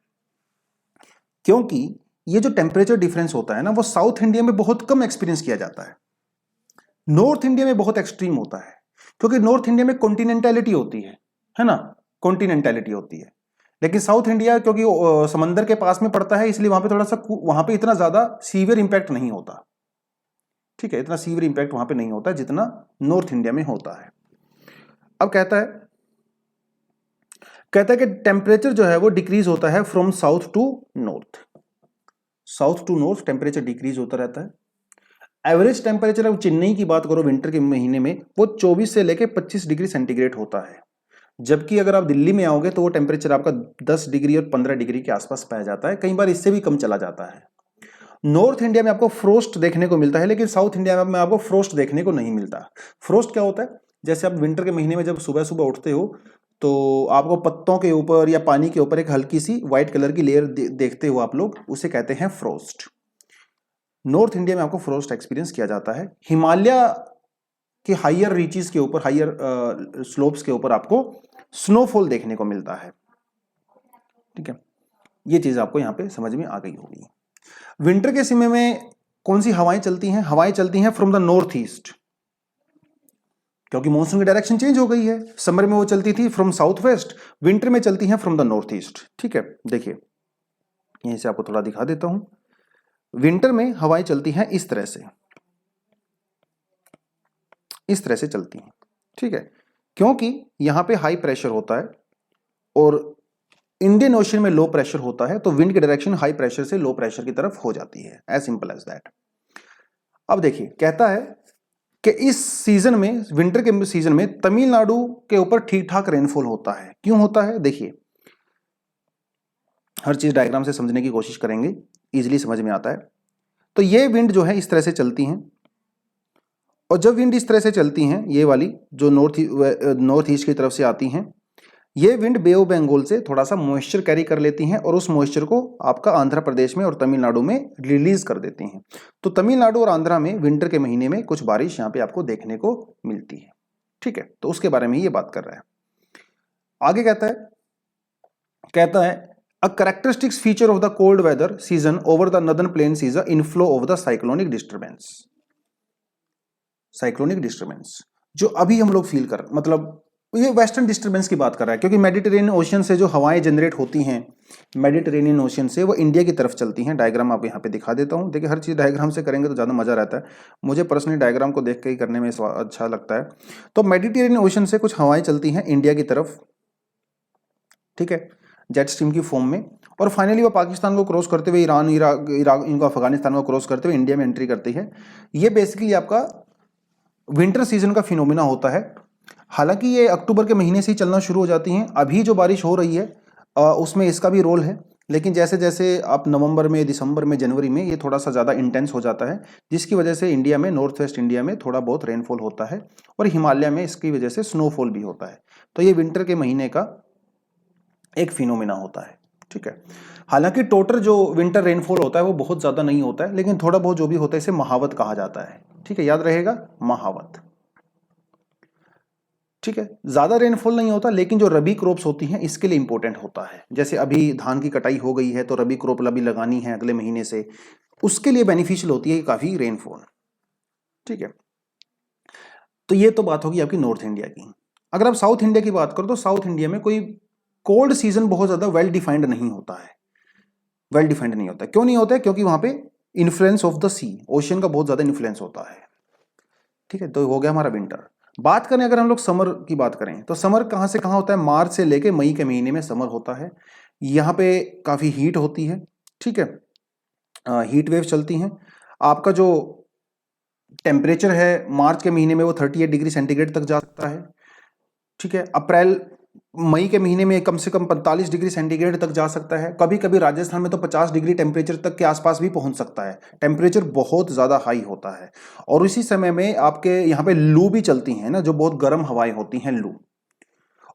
क्योंकि ये जो टेम्परेचर डिफरेंस होता है ना, वो साउथ इंडिया में बहुत कम एक्सपीरियंस किया जाता है, नॉर्थ इंडिया में बहुत एक्सट्रीम होता है। क्योंकि नॉर्थ इंडिया में कॉन्टिनेंटलिटी होती है ना, कॉन्टिनेंटलिटी होती है। लेकिन साउथ इंडिया क्योंकि समंदर के पास में पड़ता है, इसलिए वहां पे थोड़ा सा, वहां पे इतना ज्यादा सीवियर इंपैक्ट नहीं होता। ठीक है, इतना सीवियर इंपैक्ट वहां पे नहीं होता जितना नॉर्थ इंडिया में होता है। अब कहता है कि टेम्परेचर जो है वो डिक्रीज होता है from south to north. South to north temperature decrease होता रहता है। एवरेज टेम्परेचर, अब चेन्नई की बात करो विंटर के महीने में, वो 24 से लेके 25 डिग्री सेंटीग्रेड होता है। जबकि अगर आप दिल्ली में आओगे तो वो टेम्परेचर आपका 10 डिग्री और 15 डिग्री के आसपास पाया जाता है, कई बार इससे भी कम चला जाता है। नॉर्थ इंडिया में आपको फ्रोस्ट देखने को मिलता है, लेकिन साउथ इंडिया में आपको फ्रोस्ट देखने को नहीं मिलता। फ्रोस्ट क्या होता है, जैसे आप विंटर के महीने में जब सुबह सुबह उठते हो तो आपको पत्तों के ऊपर या पानी के ऊपर एक हल्की सी व्हाइट कलर की लेयर देखते हो आप लोग, उसे कहते हैं फ्रोस्ट। नॉर्थ इंडिया में आपको फ्रोस्ट एक्सपीरियंस किया जाता है। हिमालय के हायर रीचेस के ऊपर, हायर स्लोप्स के ऊपर आपको स्नोफॉल देखने को मिलता है। ठीक है, ये चीज आपको यहां पे समझ में आ गई होगी। विंटर के समय में कौन सी हवाएं चलती हैं? हवाएं चलती हैं फ्रॉम द नॉर्थ ईस्ट, क्योंकि मॉनसून की डायरेक्शन चेंज हो गई है। समर में वो चलती थी फ्रॉम साउथ वेस्ट, विंटर में चलती हैं फ्रॉम द नॉर्थ ईस्ट। ठीक है, देखिए यहीं से आपको थोड़ा दिखा देता हूं। विंटर में हवाएं चलती हैं इस तरह से, इस तरह से चलती हैं, ठीक है, क्योंकि यहां पे हाई प्रेशर होता है और इंडियन ओशन में लो प्रेशर होता है, तो विंड की डायरेक्शन हाई प्रेशर से लो प्रेशर की तरफ हो जाती है, एज सिंपल एज दैट। अब देखिए कहता है कि इस सीजन में, विंटर के सीजन में तमिलनाडु के ऊपर ठीक ठाक रेनफॉल होता है। क्यों होता है, देखिए हर चीज डायग्राम से समझने की कोशिश करेंगे, इजीली समझ में आता है। तो ये विंड जो है इस तरह से चलती हैं, और जब विंड इस तरह से चलती हैं, ये वाली जो नॉर्थ ईस्ट की तरफ से आती हैं, ये विंड बे ऑफ बंगाल से थोड़ा सा मॉइस्चर कैरी कर लेती हैं और उस मॉइस्चर को आपका आंध्र प्रदेश में और तमिलनाडु में रिलीज कर देती हैं। तो तमिलनाडु और आंध्रा में विंटर के महीने में कुछ बारिश यहाँ पे आपको देखने को मिलती है, ठीक है। तो उसके बारे में ये बात कर रहा है। आगे कहता है a characteristics feature of the cold weather season over the northern plains is the inflow of the cyclonic disturbance. Cyclonic disturbance जो अभी हम लोग फील कर, मतलब ये वेस्टर्न डिस्टर्बेंस की बात कर रहा है, क्योंकि मेडिटेरेनियन ओशन से जो हवाएं जनरेट होती हैं मेडिटेरेनियन ओशन से, वो इंडिया की तरफ चलती हैं। डायग्राम आपको यहाँ पे दिखा देता हूँ। देखिए हर चीज़ डायग्राम से करेंगे तो ज़्यादा मजा रहता है, मुझे पर्सनली डायग्राम को देख के ही करने में अच्छा लगता है। तो मेडिटेरेनियन ओशन से कुछ हवाएं चलती हैं इंडिया की तरफ, ठीक है, जेट स्ट्रीम की फॉर्म में, और फाइनली वो पाकिस्तान को क्रॉस करते हुए ईरान, इराक, इनको अफगानिस्तान को क्रॉस करते हुए इंडिया में एंट्री करती है। ये बेसिकली आपका विंटर सीजन का फिनोमिना होता है। हालांकि ये अक्टूबर के महीने से ही चलना शुरू हो जाती हैं। अभी जो बारिश हो रही है उसमें इसका भी रोल है, लेकिन जैसे जैसे आप नवंबर में, दिसंबर में, जनवरी में ये थोड़ा सा ज़्यादा इंटेंस हो जाता है, जिसकी वजह से इंडिया में, नॉर्थ वेस्ट इंडिया में थोड़ा बहुत रेनफॉल होता है, और हिमालय में इसकी वजह से स्नोफॉल भी होता है। तो ये विंटर के महीने का एक फिनोमिना होता है, ठीक है। हालांकि टोटल जो विंटर रेनफॉल होता है वो बहुत ज़्यादा नहीं होता है, लेकिन थोड़ा बहुत जो भी होता है इसे महावत कहा जाता है, ठीक है, याद रहेगा, महावत, ठीक है। ज्यादा रेनफॉल नहीं होता, लेकिन जो रबी क्रॉप्स होती हैं इसके लिए इंपॉर्टेंट होता है। जैसे अभी धान की कटाई हो गई है तो रबी क्रॉप अभी लगानी है अगले महीने से, उसके लिए बेनिफिशियल होती है काफी रेनफॉल, ठीक है। तो ये तो बात होगी आपकी नॉर्थ इंडिया की। अगर आप साउथ इंडिया की बात करो तो साउथ इंडिया में कोई कोल्ड सीजन बहुत ज्यादा वेल डिफाइंड नहीं होता है, वेल डिफाइंड नहीं होता है। क्यों नहीं होता है, क्योंकि वहां पे influence of the sea, ocean का बहुत ज्यादा इन्फ्लुएंस होता है, ठीक है। तो हो गया हमारा विंटर। बात करें अगर हम लोग समर की बात करें तो समर कहां से कहां होता है, मार्च से लेके मई के महीने में समर होता है। यहाँ पे काफी हीट होती है, ठीक है, हीट वेव चलती हैं। आपका जो टेम्परेचर है मार्च के महीने में वो 38 डिग्री सेंटीग्रेड तक जा सकता है, ठीक है। अप्रैल मई के महीने में कम से कम 45 डिग्री सेंटीग्रेड तक जा सकता है। कभी कभी राजस्थान में तो 50 डिग्री टेम्परेचर तक के आसपास भी पहुंच सकता है। टेम्परेचर बहुत ज़्यादा हाई होता है, और इसी समय में आपके यहाँ पे लू भी चलती हैं ना, जो बहुत गर्म हवाएं होती हैं, लू।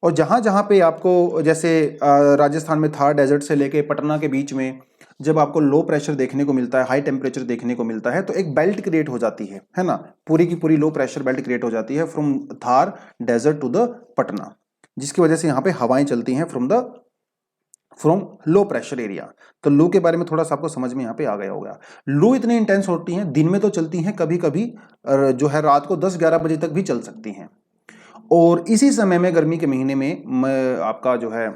और जहाँ जहाँ पे आपको, जैसे राजस्थान में थार डेजर्ट से लेके पटना के बीच में जब आपको लो प्रेशर देखने को मिलता है, हाई टेम्परेचर देखने को मिलता है, तो एक बेल्ट क्रिएट हो जाती है ना, पूरी की पूरी लो प्रेशर बेल्ट क्रिएट हो जाती है from Thar desert to the Patna, जिसकी वजह से यहाँ पे हवाएं चलती हैं फ्रॉम लो प्रेशर एरिया। तो लू के बारे में थोड़ा सा आपको समझ में यहाँ पे आ गया होगा। लू इतनी इंटेंस होती हैं, दिन में तो चलती हैं, कभी कभी जो है रात को 10-11 बजे तक भी चल सकती हैं। और इसी समय में गर्मी के महीने में आपका जो है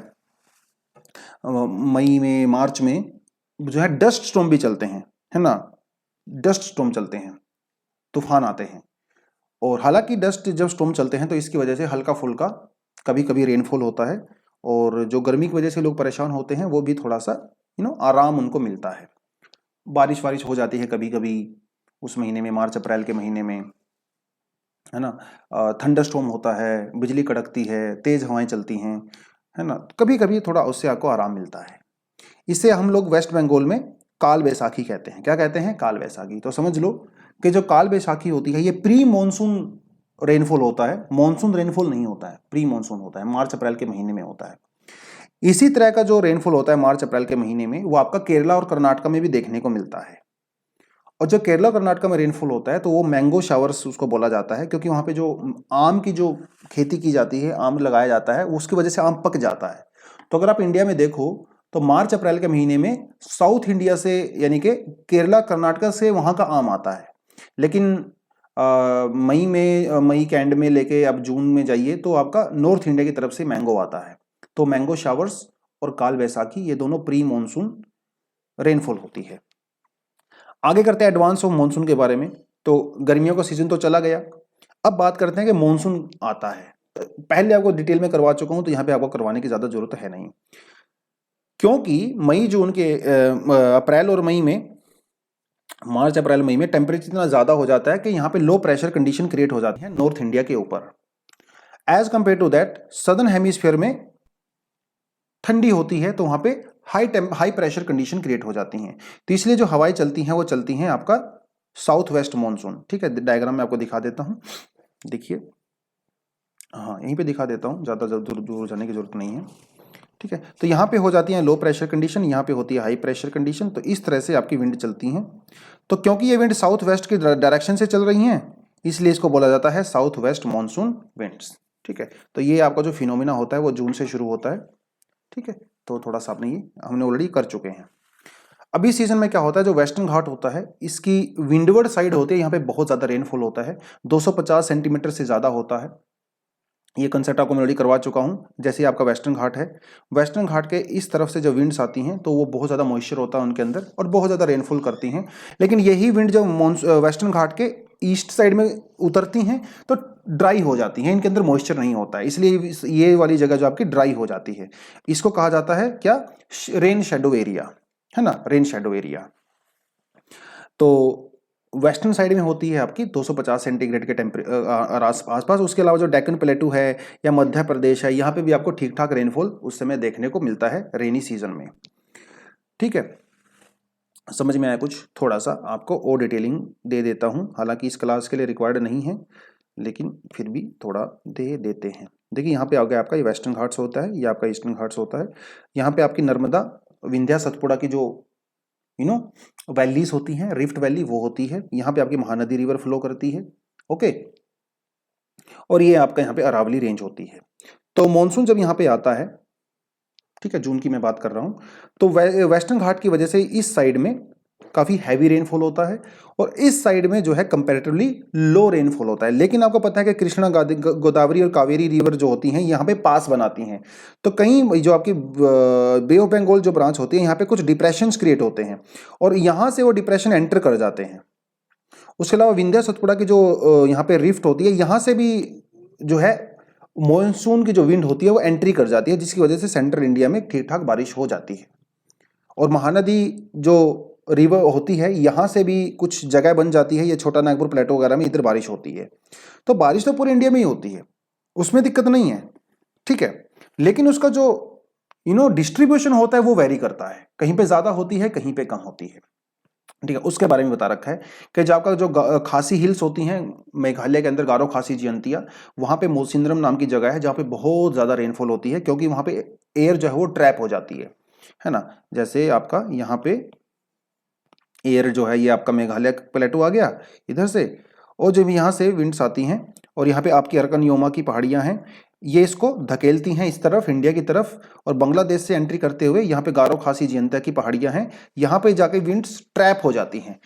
मई में, मार्च में जो है डस्ट स्टॉर्म भी चलते हैं, है ना, डस्ट स्टॉर्म चलते हैं, तूफान आते हैं। और हालांकि डस्ट जब स्टॉर्म चलते हैं तो इसकी वजह से हल्का फुल्का कभी कभी रेनफॉल होता है, और जो गर्मी की वजह से लोग परेशान होते हैं वो भी थोड़ा सा आराम उनको मिलता है। बारिश वारिश हो जाती है कभी कभी उस महीने में, मार्च अप्रैल के महीने में, है ना, थंडर स्टॉर्म होता है, बिजली कड़कती है, तेज हवाएं चलती हैं, है ना, कभी कभी थोड़ा उससे आपको आराम मिलता है। इसे हम लोग वेस्ट बंगाल में काल बैसाखी कहते हैं। क्या कहते हैं, काल बैसाखी। तो समझ लो कि जो काल बैसाखी होती है ये प्री मॉनसून रेनफॉल होता है, मॉनसून रेनफॉल नहीं होता है, प्री मॉनसून होता है, मार्च अप्रैल के महीने में होता है। इसी तरह का जो रेनफॉल होता है मार्च अप्रैल के महीने में, वो आपका केरला और कर्नाटक में भी देखने को मिलता है। और जो केरला कर्नाटक में रेनफॉल होता है तो वो मैंगो शावर्स उसको बोला जाता है, क्योंकि वहाँ पे जो आम की जो खेती की जाती है, आम लगाया जाता है, उसकी वजह से आम पक जाता है। तो अगर आप इंडिया में देखो तो मार्च अप्रैल के महीने में साउथ इंडिया से, यानी कि केरला कर्नाटक से वहाँ का आम आता है। लेकिन मई के एंड में लेके अब जून में जाइए तो आपका नॉर्थ इंडिया की तरफ से मैंगो आता है। तो मैंगो शावर्स और काल बैसाखी ये दोनों प्री मॉनसून रेनफॉल होती है। आगे करते हैं एडवांस ऑफ मॉनसून के बारे में। तो गर्मियों का सीजन तो चला गया, अब बात करते हैं कि मॉनसून आता है। पहले आपको डिटेल में करवा चुका हूं, तो यहां पे आपको करवाने की ज्यादा जरूरत है नहीं, क्योंकि मई जून के अप्रैल और मई में, मार्च अप्रैल मई में टेम्परेचर इतना ज्यादा हो जाता है कि यहाँ पे लो प्रेशर कंडीशन क्रिएट हो जाती है नॉर्थ इंडिया के ऊपर। As compare to that southern hemisphere में ठंडी होती है, तो वहां पे हाई प्रेशर कंडीशन क्रिएट हो जाती हैं। तो इसलिए जो हवाएं चलती हैं वो चलती हैं आपका साउथ वेस्ट मॉनसून। ठीक है, डायग्राम में आपको दिखा देता हूं, देखिए, हाँ यहीं पे दिखा देता हूं, ज्यादा दूर दूर जाने की जरूरत नहीं है। ठीक है, तो यहाँ पे हो जाती है लो प्रेशर कंडीशन, यहाँ पे होती है हाई प्रेशर कंडीशन। तो इस तरह से आपकी विंड चलती हैं। तो क्योंकि ये विंड साउथ वेस्ट की डायरेक्शन से चल रही हैं, इसलिए इसको बोला जाता है साउथ वेस्ट मॉनसून विंड्स। ठीक है, तो ये आपका जो फिनोमिना होता है वो जून से शुरू होता है। ठीक है, तो थोड़ा सा आपने ये हमने ऑलरेडी कर चुके हैं। अभी सीजन में क्या होता है, जो वेस्टर्न घाट होता है इसकी विंडवर्ड साइड होती है, यहाँ पे बहुत ज्यादा रेनफॉल होता है, 250 सेंटीमीटर से ज्यादा होता है। ये कंसेप्ट आपको मैं ऑलरेडी करवा चुका हूँ। जैसे आपका वेस्टर्न घाट है, वेस्टर्न घाट के इस तरफ से जब विंड्स आती हैं तो वो बहुत ज़्यादा मॉइस्चर होता है उनके अंदर और बहुत ज़्यादा रेनफॉल करती हैं। लेकिन यही विंड जब वेस्टर्न घाट के ईस्ट साइड में उतरती हैं तो ड्राई हो जाती हैं, इनके अंदर मॉइस्चर नहीं होता है, इसलिए ये वाली जगह जो आपकी ड्राई हो जाती है। इसको कहा जाता है क्या, रेन शेडो एरिया, है ना, रेन शेडो एरिया। तो वेस्टर्न साइड में होती है आपकी 250 सेंटीग्रेड के आसपास। उसके अलावा जो डेक्कन प्लेटू है या मध्य प्रदेश है, यहाँ पे भी आपको ठीक ठाक रेनफॉल उस समय देखने को मिलता है रेनी सीजन में। ठीक है, समझ में आया कुछ? थोड़ा सा आपको और डिटेलिंग दे देता हूँ, हालांकि इस क्लास के लिए रिक्वायर्ड नहीं है, लेकिन फिर भी थोड़ा दे देते हैं। देखिए यहाँ पे आ गया आपका ये वेस्टर्न घाट्स होता है, ये आपका ईस्टर्न घाट्स होता है। यहाँ पे आपकी नर्मदा, विंध्या, सतपुड़ा की जो वैलीज होती हैं, रिफ्ट वैली वो होती है। यहाँ पे आपकी महानदी रिवर फ्लो करती है। ओके, और ये आपका यहाँ पे अरावली रेंज होती है। तो मॉनसून जब यहाँ पे आता है, ठीक है, जून की मैं बात कर रहा हूँ, तो वेस्टर्न घाट की वजह से इस साइड में काफी हैवी रेनफॉल होता है और इस साइड में जो है कंपैरेटिवली लो रेनफॉल होता है। लेकिन आपको पता है कि कृष्णा, गोदावरी और कावेरी रिवर जो होती हैं यहाँ पे पास बनाती हैं, तो कहीं जो आपकी बे ऑफ बंगाल जो ब्रांच होती है, यहाँ पे कुछ डिप्रेशंस क्रिएट होते हैं और यहाँ से वो डिप्रेशन एंटर कर जाते हैं। उसके अलावा विंध्या सतपुड़ा की जो यहाँ पे रिफ्ट होती है, यहाँ से भी जो है मॉनसून की जो विंड होती है वो एंट्री कर जाती है, जिसकी वजह से सेंट्रल इंडिया में ठीक ठाक बारिश हो जाती है। और महानदी जो रिवर होती है, यहाँ से भी कुछ जगह बन जाती है, ये छोटा नागपुर प्लेटो वगैरह में इधर बारिश होती है। तो बारिश तो पूरे इंडिया में ही होती है, उसमें दिक्कत नहीं है। ठीक है, लेकिन उसका जो डिस्ट्रीब्यूशन होता है वो वेरी करता है, कहीं पे ज्यादा होती है, कहीं पे कम होती है। ठीक है, उसके बारे में बता रखा है कि जो आपका जो खासी हिल्स होती हैं मेघालय के अंदर, गारो खासी जयंतिया, वहां पे मोसिनरम नाम की जगह है जहाँ पे बहुत ज्यादा रेनफॉल होती है, क्योंकि वहां पे एयर जो है वो ट्रैप हो जाती है ना। जैसे आपका यहाँ पे एयर जो है, ये आपका मेघालय प्लेटो आ गया इधर से, और जब यहाँ से विंड्स आती हैं और यहाँ पे आपकी अरकनयोमा की पहाड़ियाँ हैं, ये इसको धकेलती हैं इस तरफ इंडिया की तरफ, और बांग्लादेश से एंट्री करते हुए यहाँ पे गारो खासी जयंतिया की पहाड़ियाँ हैं, यहाँ पे जाके विंड्स ट्रैप हो जाती हैं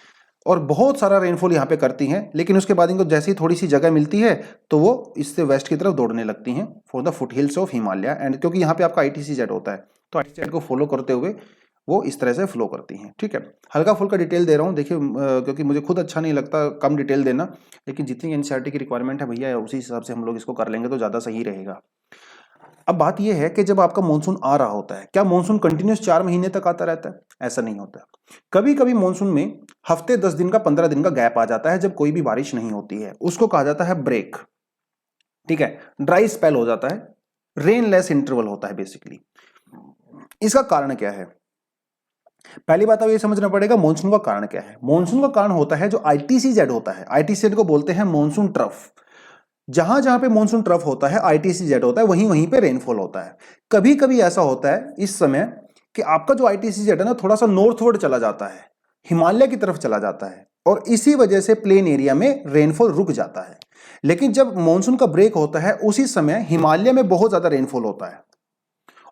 और बहुत सारा रेनफॉल यहाँ पे करती हैं। लेकिन उसके बाद इनको जैसे ही थोड़ी सी जगह मिलती है तो वो इससे वेस्ट की तरफ दौड़ने लगती हैं for the foot hills of Himalaya. And क्योंकि यहाँ पे आपका ITC होता है, तो ITC को फॉलो करते हुए वो इस तरह से फ्लो करती हैं। ठीक है, हल्का फुल्का डिटेल दे रहा हूँ, देखिए, क्योंकि मुझे खुद अच्छा नहीं लगता कम डिटेल देना, लेकिन जितनी NCERT की रिक्वायरमेंट है भैया, उसी हिसाब से हम लोग इसको कर लेंगे तो ज़्यादा सही रहेगा। अब बात यह है कि जब आपका मानसून आ रहा होता है, क्या मानसून कंटिन्यूस 4 महीने तक आता रहता है? ऐसा नहीं होता। कभी कभी मानसून में हफ्ते 10 दिन का 15 दिन का गैप आ जाता है जब कोई भी बारिश नहीं होती है, उसको कहा जाता है ब्रेक। ठीक है, ड्राई स्पेल हो जाता है, रेनलेस इंटरवल होता है बेसिकली। इसका कारण क्या है? पहली बात अब ये समझना पड़ेगा मानसून का कारण क्या है। मानसून का कारण होता है जो ITC होता है, ITC को बोलते हैं मानसून ट्रफ। जहां जहां पे मानसून ट्रफ होता है, ITC होता है, वहीं वहीं पे रेनफॉल होता है। कभी कभी ऐसा होता है इस समय कि आपका जो ITC है ना, थोड़ा सा नॉर्थवर्ड चला जाता है, हिमालय की तरफ चला जाता है, और इसी वजह से प्लेन एरिया में रेनफॉल रुक जाता है। लेकिन जब मानसून का ब्रेक होता है, उसी समय हिमालय में बहुत ज्यादा रेनफॉल होता है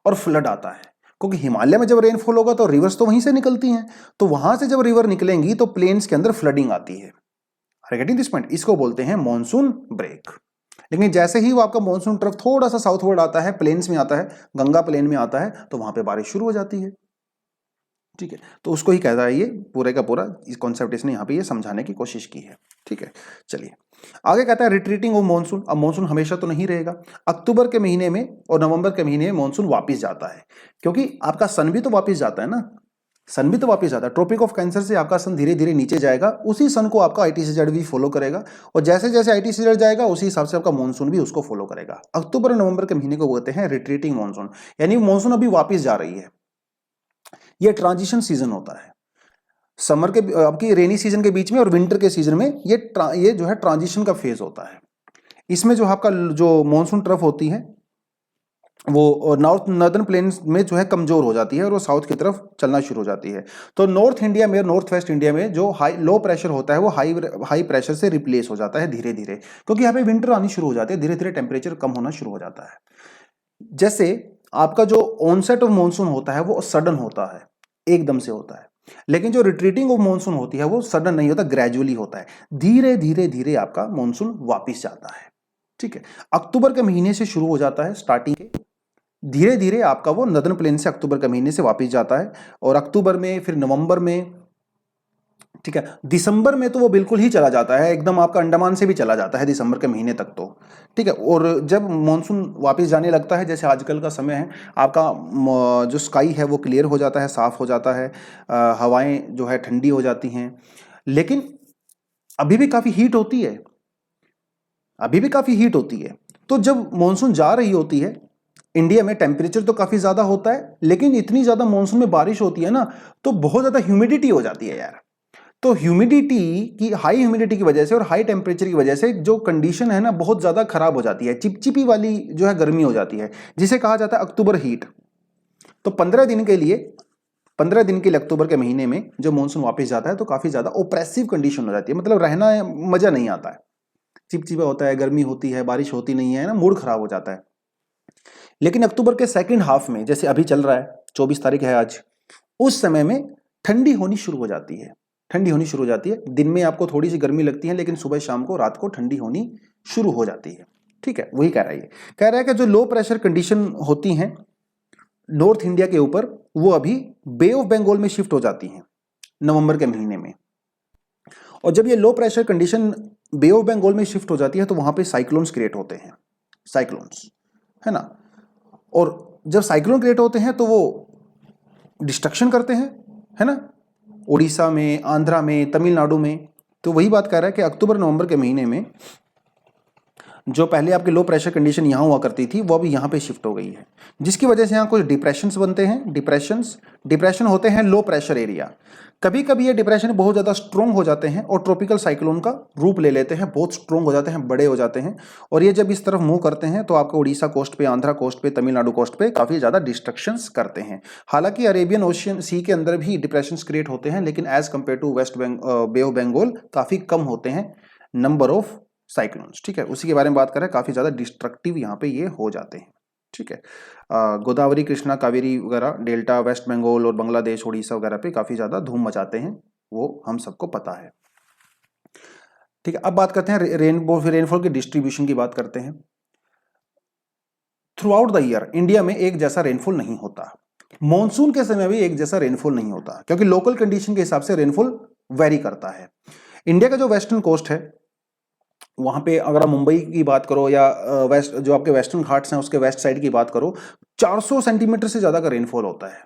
और फ्लड आता है, क्योंकि हिमालय में जब रेनफॉल होगा तो रिवर्स तो वहीं से निकलती हैं, तो वहां से जब रिवर निकलेंगी तो प्लेन्स के अंदर फ्लडिंग आती है। Getting this point? इसको बोलते हैं मानसून ब्रेक। लेकिन जैसे ही वो आपका मानसून ट्रफ थोड़ा सा साउथवर्ड आता है, प्लेन्स में आता है, गंगा प्लेन में आता है, तो वहां पे बारिश शुरू हो जाती है। ठीक है, तो उसको ही कहता है ये पूरे का पूरा, इस कॉन्सेप्ट इसने यहाँ पे ये समझाने की कोशिश की है। ठीक है, चलिए आगे कहता है रिट्रीटिंग ऑफ मॉनसून। अब मॉनसून हमेशा तो नहीं रहेगा, अक्टूबर के महीने में और नवंबर के महीने में मॉनसून वापस जाता है, क्योंकि आपका सन भी तो वापस जाता है ना, सन भी तो वापस जाता है। ट्रॉपिक ऑफ कैंसर से आपका सन धीरे धीरे नीचे जाएगा, उसी सन को आपका ITCZ भी फॉलो करेगा, और जैसे जैसे ITCZ जाएगा उसी हिसाब से आपका मॉनसून भी उसको फॉलो करेगा। अक्टूबर और नवंबर के महीने को बोलते हैं रिट्रीटिंग मॉनसून, यानी मॉनसून अभी वापस जा रही है। ये ट्रांजिशन सीजन होता है, समर के आपकी रेनी सीजन के बीच में और विंटर के सीजन में ये जो है ट्रांजिशन का फेज होता है। इसमें जो आपका जो मॉनसून ट्रफ होती है वो नॉर्दर्न प्लेन्स में जो है कमजोर हो जाती है और वो साउथ की तरफ चलना शुरू हो जाती है। तो नॉर्थ इंडिया में, नॉर्थ वेस्ट इंडिया में जो लो प्रेशर होता है वो हाई प्रेशर से रिप्लेस हो जाता है धीरे धीरे, क्योंकि यहाँ पे विंटर आनी शुरू हो जाती है, धीरे धीरे टेम्परेचर कम होना शुरू हो जाता है। जैसे आपका जो ऑनसेट ऑफ मॉनसून होता है वो सडन होता है, एकदम से होता है, लेकिन जो रिट्रीटिंग ऑफ मॉनसून होती है वो सडन नहीं होता, ग्रेजुअली होता है, धीरे धीरे धीरे आपका मॉनसून वापिस जाता है। ठीक है, अक्टूबर के महीने से शुरू हो जाता है स्टार्टिंग के, धीरे धीरे आपका वो नदर्न प्लेन से अक्टूबर के महीने से वापस जाता है, और अक्टूबर में, फिर नवंबर में, ठीक है, दिसंबर में तो वो बिल्कुल ही चला जाता है, एकदम आपका अंडमान से भी चला जाता है दिसंबर के महीने तक तो। ठीक है, और जब मॉनसून वापस जाने लगता है, जैसे आजकल का समय है, आपका जो स्काई है वो क्लियर हो जाता है, साफ हो जाता है, हवाएं जो है ठंडी हो जाती हैं, लेकिन अभी भी काफ़ी हीट होती है, अभी भी काफ़ी हीट होती है। तो जब मॉनसून जा रही होती है, इंडिया में टेम्परेचर तो काफ़ी ज़्यादा होता है, लेकिन इतनी ज़्यादा मॉनसून में बारिश होती है ना, तो बहुत ज़्यादा ह्यूमिडिटी हो जाती है यार। तो ह्यूमिडिटी की, हाई ह्यूमिडिटी की वजह से और हाई टेम्परेचर की वजह से जो कंडीशन है ना बहुत ज़्यादा खराब हो जाती है, चिपचिपी वाली जो है गर्मी हो जाती है, जिसे कहा जाता है अक्टूबर हीट। तो 15 दिन के लिए अक्टूबर के महीने में जब मॉनसून वापस जाता है तो काफ़ी ज़्यादा ओप्रेसिव कंडीशन हो जाती है, मतलब रहना मज़ा नहीं आता है, चिपचिपा होता है, गर्मी होती है, बारिश होती नहीं है ना, मूड खराब हो जाता है। लेकिन अक्टूबर के सेकंड हाफ में, जैसे अभी चल रहा है, 24 तारीख है आज, उस समय में ठंडी होनी शुरू हो जाती है, ठंडी होनी शुरू हो जाती है। दिन में आपको थोड़ी सी गर्मी लगती है, लेकिन सुबह शाम को, रात को ठंडी होनी शुरू हो जाती है। ठीक है, वही कह रहा है, कह रहा है कि जो लो प्रेशर कंडीशन होती हैं नॉर्थ इंडिया के ऊपर, वो अभी बे ऑफ बंगाल में शिफ्ट हो जाती हैं नवंबर के महीने में। और जब ये low pressure condition bay of Bengal में शिफ्ट हो जाती है तो वहां पे साइक्लोन्स क्रिएट होते हैं, साइक्लोन्स, है ना। और जब साइक्लोन क्रिएट होते हैं तो वो डिस्ट्रक्शन करते हैं, है ना, उड़ीसा में, आंध्रा में, तमिलनाडु में। तो वही बात कह रहा है कि अक्टूबर नवंबर के महीने में जो पहले आपकी लो प्रेशर कंडीशन यहाँ हुआ करती थी वो अभी यहाँ पे शिफ्ट हो गई है, जिसकी वजह से यहाँ कुछ डिप्रेशंस बनते हैं। डिप्रेशन होते हैं लो प्रेशर एरिया। कभी कभी ये डिप्रेशन बहुत ज़्यादा स्ट्रॉन्ग हो जाते हैं और ट्रॉपिकल साइक्लोन का रूप ले लेते हैं, बहुत स्ट्रॉन्ग हो जाते हैं, बड़े हो जाते हैं, और ये जब इस तरफ मूव करते हैं तो आपको उड़ीसा कोस्ट पे, आंध्रा कोस्ट पे, तमिलनाडु कोस्ट पे काफ़ी ज़्यादा डिस्ट्रक्शंस करते हैं। हालांकि अरेबियन ओशियन सी के अंदर भी डिप्रेशंस क्रिएट होते हैं, लेकिन as compare to west bay of Bengal काफ़ी कम होते हैं नंबर ऑफ साइक्लोन्स। ठीक है, उसी के बारे में बात करें, काफ़ी ज़्यादा डिस्ट्रक्टिव यहाँ पे ये हो जाते हैं। ठीक है, गोदावरी, कृष्णा, कावेरी वगैरह, डेल्टा, वेस्ट बंगाल और बांग्लादेश, उड़ीसा वगैरह पे काफ़ी ज़्यादा धूम मचाते हैं, वो हम सबको पता है। ठीक है, अब बात करते हैं रेनफॉल की डिस्ट्रीब्यूशन की बात करते हैं। Through out the year India में एक जैसा रेनफॉल नहीं होता, मॉनसून के समय भी एक जैसा रेनफॉल नहीं होता, क्योंकि लोकल कंडीशन के हिसाब से रेनफॉल वेरी करता है। इंडिया का जो वेस्टर्न कोस्ट है वहाँ पे अगर आप मुंबई की बात करो या वेस्ट जो आपके वेस्टर्न घाट्स हैं उसके वेस्ट साइड की बात करो, 400 सेंटीमीटर से ज़्यादा का रेनफॉल होता है।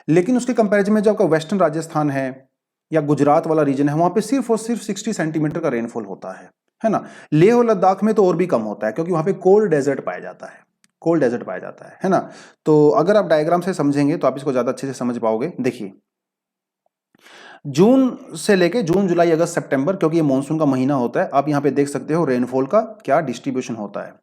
लेकिन उसके कंपैरिजन में जो आपका वेस्टर्न राजस्थान है या गुजरात वाला रीजन है, वहाँ पे सिर्फ और सिर्फ 60 सेंटीमीटर का रेनफॉल होता है ना। लेह और लद्दाख में तो और भी कम होता है, क्योंकि वहाँ पे कोल्ड डेजर्ट पाया जाता है, कोल्ड डेजर्ट पाया जाता है ना। तो अगर आप डायग्राम से समझेंगे तो आप इसको ज़्यादा अच्छे से समझ पाओगे। देखिए, जून से लेके जून, जुलाई, अगस्त, सितंबर, क्योंकि ये मॉनसून का महीना होता है, आप यहाँ पे देख सकते हो रेनफॉल का क्या डिस्ट्रीब्यूशन होता है।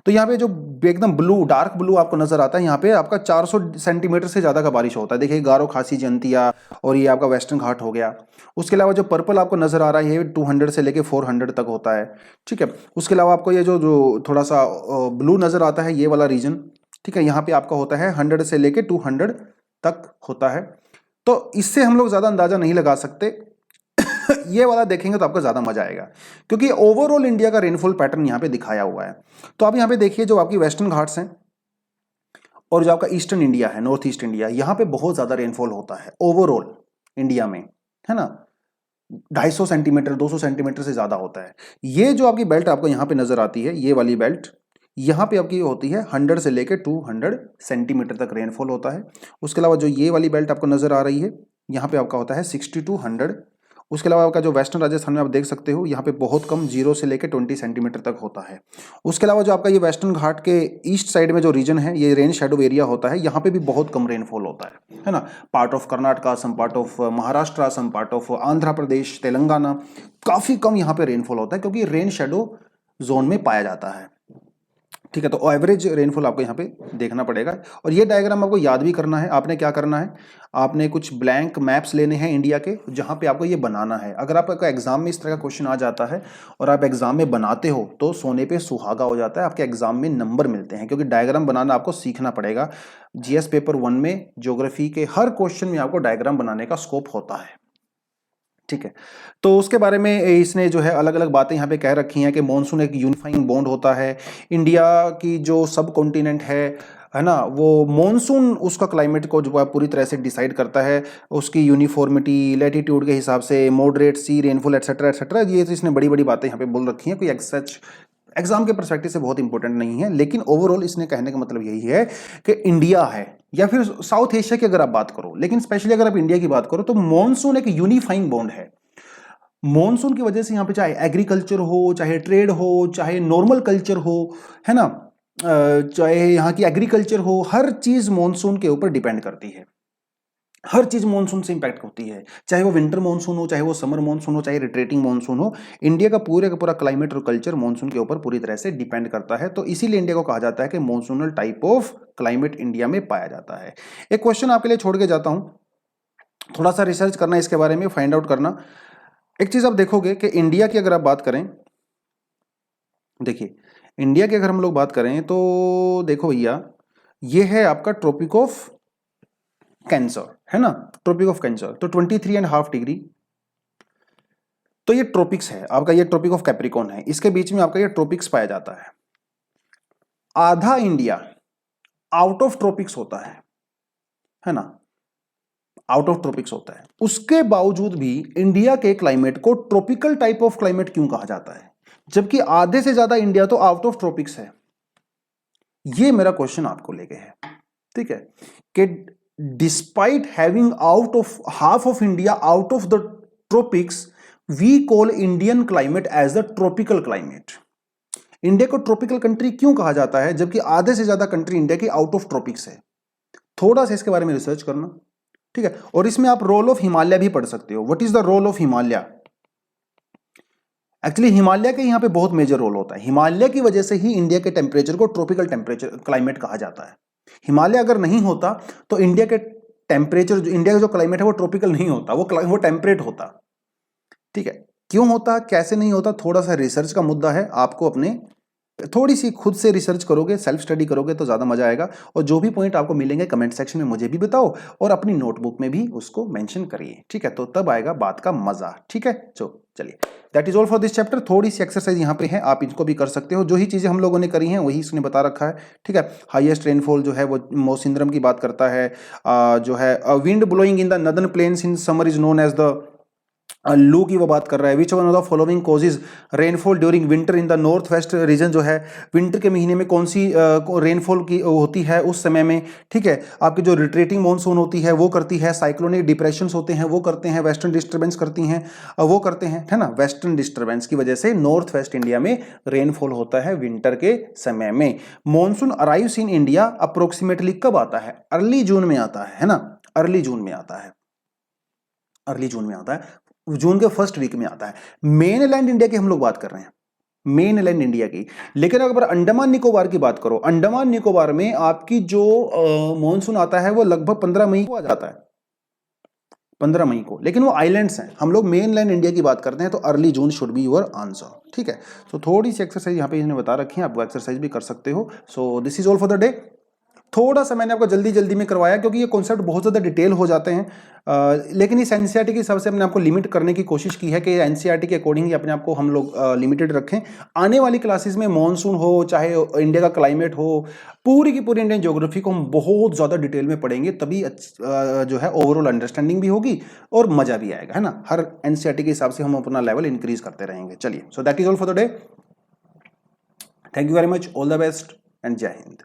तो यहाँ पे जो एकदम ब्लू, डार्क ब्लू आपको नजर आता है, यहाँ पे आपका 400 सेंटीमीटर से ज्यादा का बारिश होता है। देखिए, गारो, खासी, जयंतिया और ये आपका वेस्टर्न घाट हो गया। उसके अलावा जो पर्पल आपको नजर आ रहा है ये 200 से लेके 400 तक होता है। ठीक है, उसके अलावा आपको ये जो थोड़ा सा ब्लू नजर आता है, ये वाला रीजन, ठीक है, यहाँ पे आपका होता है 100 से लेके 200 तक होता है। तो इससे हम लोग ज्यादा अंदाजा नहीं लगा सकते ये वाला देखेंगे तो आपको ज्यादा मजा आएगा, क्योंकि ओवरऑल इंडिया का रेनफॉल पैटर्न यहाँ पे दिखाया हुआ है। तो आप यहाँ पे देखिए, जो आपकी वेस्टर्न घाट्स हैं और जो आपका ईस्टर्न इंडिया है, नॉर्थ ईस्ट इंडिया, यहाँ पे बहुत ज्यादा रेनफॉल होता है ओवरऑल इंडिया में, है ना। 250 सेंटीमीटर 200 सेंटीमीटर से ज्यादा होता है। ये जो आपकी बेल्ट आपको यहाँ पे नजर आती है, ये वाली बेल्ट, यहाँ पे आपकी होती है 100 से लेके 200 सेंटीमीटर तक रेनफॉल होता है। उसके अलावा जो ये वाली बेल्ट आपको नजर आ रही है, यहाँ पे आपका होता है 60 to 100। उसके अलावा आपका जो वेस्टर्न राजस्थान में आप देख सकते हो, यहाँ पे बहुत कम 0 से लेके 20 सेंटीमीटर तक होता है। उसके अलावा जो आपका ये वेस्टर्न घाट के ईस्ट साइड में जो रीजन है, ये रेन शेडो एरिया होता है, यहाँ पे भी बहुत कम रेनफॉल होता है ना। Part of Karnataka, some part of Maharashtra, some part of Andhra Pradesh, Telangana, काफी कम यहाँ पे रेनफॉल होता है क्योंकि रेन शेडो जोन में पाया जाता है। ठीक है, तो एवरेज रेनफॉल आपको यहाँ पे देखना पड़ेगा। और ये डायग्राम आपको याद भी करना है। आपने क्या करना है, आपने कुछ ब्लैंक मैप्स लेने हैं इंडिया के, जहाँ पे आपको ये बनाना है। अगर आपका एग्जाम में इस तरह का क्वेश्चन आ जाता है और आप एग्जाम में बनाते हो तो सोने पे सुहागा हो जाता है, आपके एग्जाम में नंबर मिलते हैं, क्योंकि डायग्राम बनाना आपको सीखना पड़ेगा। जीएस पेपर 1 में ज्योग्राफी के हर क्वेश्चन में आपको डायग्राम बनाने का स्कोप होता है। ठीक है, तो उसके बारे में इसने जो है अलग अलग बातें यहाँ पे कह रखी हैं कि मॉनसून एक यूनिफाइंग बॉन्ड होता है। इंडिया की जो सब कॉन्टिनेंट है ना, वो मॉनसून उसका क्लाइमेट को जो है पूरी तरह से डिसाइड करता है, उसकी यूनिफॉर्मिटी, लैटिट्यूड के हिसाब से, मॉडरेट सी रेनफॉल एटसेट्रा एटसेट्रा। ये तो इसने बड़ी बड़ी बातें यहाँ पे बोल रखी हैं, कोई सच एग्जाम के परस्पेक्टिव से बहुत इंपॉर्टेंट नहीं है, लेकिन ओवरऑल इसने कहने का मतलब यही है कि इंडिया है या फिर साउथ एशिया की अगर आप बात करो, लेकिन स्पेशली अगर आप इंडिया की बात करो तो मॉनसून एक यूनिफाइंग बॉन्ड है। मॉनसून की वजह से यहाँ पे चाहे एग्रीकल्चर हो, चाहे ट्रेड हो, चाहे नॉर्मल कल्चर हो, है ना, चाहे यहाँ की एग्रीकल्चर हो, हर चीज मॉनसून के ऊपर डिपेंड करती है। हर चीज मॉनसून से इंपैक्ट होती है, चाहे वो विंटर मॉनसून हो, चाहे वो समर मॉनसून हो, चाहे रिट्रेटिंग मॉनसून हो। इंडिया का पूरा क्लाइमेट और कल्चर मॉनसून के ऊपर पूरी तरह से डिपेंड करता है। तो इसीलिए इंडिया को कहा जाता है कि monsoonal type of climate India में पाया जाता है। एक क्वेश्चन आपके लिए छोड़ के जाता हूं, थोड़ा सा रिसर्च करना इसके बारे में, फाइंड आउट करना। एक चीज आप देखोगे कि इंडिया की अगर आप बात करें, देखिए इंडिया की अगर हम लोग बात करें तो देखो भैया, ये है आपका ट्रॉपिक ऑफ कैंसर, है ना, ट्रॉपिक ऑफ कैंसर। तो 23.5 डिग्री, तो ये ट्रॉपिक्स है आपका, ये ट्रॉपिक ऑफ कैप्रिकॉर्न है, इसके बीच में आपका ये ट्रॉपिक्स पाया जाता है। आधा इंडिया आउट ऑफ ट्रॉपिक्स होता है ना, आउट ऑफ ट्रॉपिक्स होता है। उसके बावजूद भी इंडिया के क्लाइमेट को ट्रॉपिकल टाइप ऑफ क्लाइमेट क्यों कहा जाता है, जबकि आधे से ज्यादा इंडिया तो आउट ऑफ ट्रॉपिक्स है? ये मेरा क्वेश्चन आपको लेके है, ठीक है, कि despite having out of half of India out of the tropics, we call Indian climate as the tropical climate. India को ट्रॉपिकल कंट्री क्यों कहा जाता है जबकि आधे से ज्यादा कंट्री इंडिया की आउट ऑफ ट्रॉपिक्स है? थोड़ा सा इसके बारे में रिसर्च करना, ठीक है। और इसमें आप रोल ऑफ हिमालय भी पढ़ सकते हो। What is the role of Himalaya? Actually Himalaya के यहाँ पे बहुत मेजर रोल होता है। हिमालय की वजह से ही इंडिया के टेम्परेचर को ट्रॉपिकल टेम्परेचर क्लाइमेट कहा जाता है। हिमालय अगर नहीं होता तो इंडिया के टेम्परेचर, इंडिया का जो क्लाइमेट है वो ट्रॉपिकल नहीं होता, वो टेम्परेट होता, ठीक है। क्यों होता, कैसे नहीं होता, थोड़ा सा रिसर्च का मुद्दा है। आपको अपने थोड़ी सी खुद से रिसर्च करोगे, सेल्फ स्टडी करोगे तो ज्यादा मजा आएगा। और जो भी पॉइंट आपको मिलेंगे कमेंट सेक्शन में मुझे भी बताओ और अपनी नोटबुक में भी उसको मेंशन करिए, ठीक है, तो तब आएगा बात का मजा, ठीक है। चलिए, that is all for this chapter. थोड़ी सी एक्सरसाइज यहाँ पे है, आप इनको भी कर सकते हो। जो ही चीजें हम लोगों ने करी हैं वही इसने बता रखा है, ठीक है। हाईएस्ट रेनफॉल जो है वो मौसिनरम की बात करता है, जो है wind blowing in the northern plains in summer is known as the loo की वो बात कर रहा है। Which one of the following causes rainfall during winter in the north west region, जो है विंटर के महीने में कौन सी रेनफॉल की होती है उस समय में, ठीक है। आपकी जो रिट्रेटिंग मॉनसून होती है वो करती है, साइक्लोनिक डिप्रेशंस होते हैं वो करते हैं, वेस्टर्न डिस्टर्बेंस करती हैं वो करते हैं, है ना। वेस्टर्न डिस्टर्बेंस की वजह से नॉर्थ वेस्ट इंडिया में रेनफॉल होता है विंटर के समय में। Monsoon arrives in India approximately कब आता है? अर्ली जून में आता है ना, अर्ली जून में आता है, अर्ली जून में आता है, जून के फर्स्ट वीक में आता है। मेन लैंड इंडिया की हम लोग बात कर रहे हैं, मेन लैंड इंडिया की। लेकिन अगर अंडमान निकोबार की बात करो, अंडमान निकोबार में आपकी जो मॉनसून आता है वो लगभग 15 मई को आ जाता है, 15 मई को, लेकिन वो आइलैंड्स हैं। हम लोग मेन लैंड इंडिया की बात करते हैं, तो early June should be your answer, ठीक है। तो थोड़ी सी एक्सरसाइज यहाँ पे इसने बता रखी है, आप वो एक्सरसाइज भी कर सकते हो। So this is all for the day. थोड़ा सा मैंने आपको जल्दी जल्दी में करवाया क्योंकि ये कॉन्सेप्ट बहुत ज़्यादा डिटेल हो जाते हैं, लेकिन इस एनसीईआरटी के हिसाब से हमने आपको लिमिट करने की कोशिश की है कि एनसीईआरटी के अकॉर्डिंग ही अपने आप को हम लोग लिमिटेड रखें। आने वाली क्लासेस में मॉनसून हो, चाहे इंडिया का क्लाइमेट हो, पूरी की पूरी इंडियन ज्योग्राफी को हम बहुत ज़्यादा डिटेल में पढ़ेंगे, तभी जो है ओवरऑल अंडरस्टैंडिंग भी होगी और मज़ा भी आएगा, है ना। हर एनसीईआरटी के हिसाब से हम अपना लेवल इंक्रीज करते रहेंगे। चलिए, so that is all for the day. Thank you very much, all the best and जय हिंद।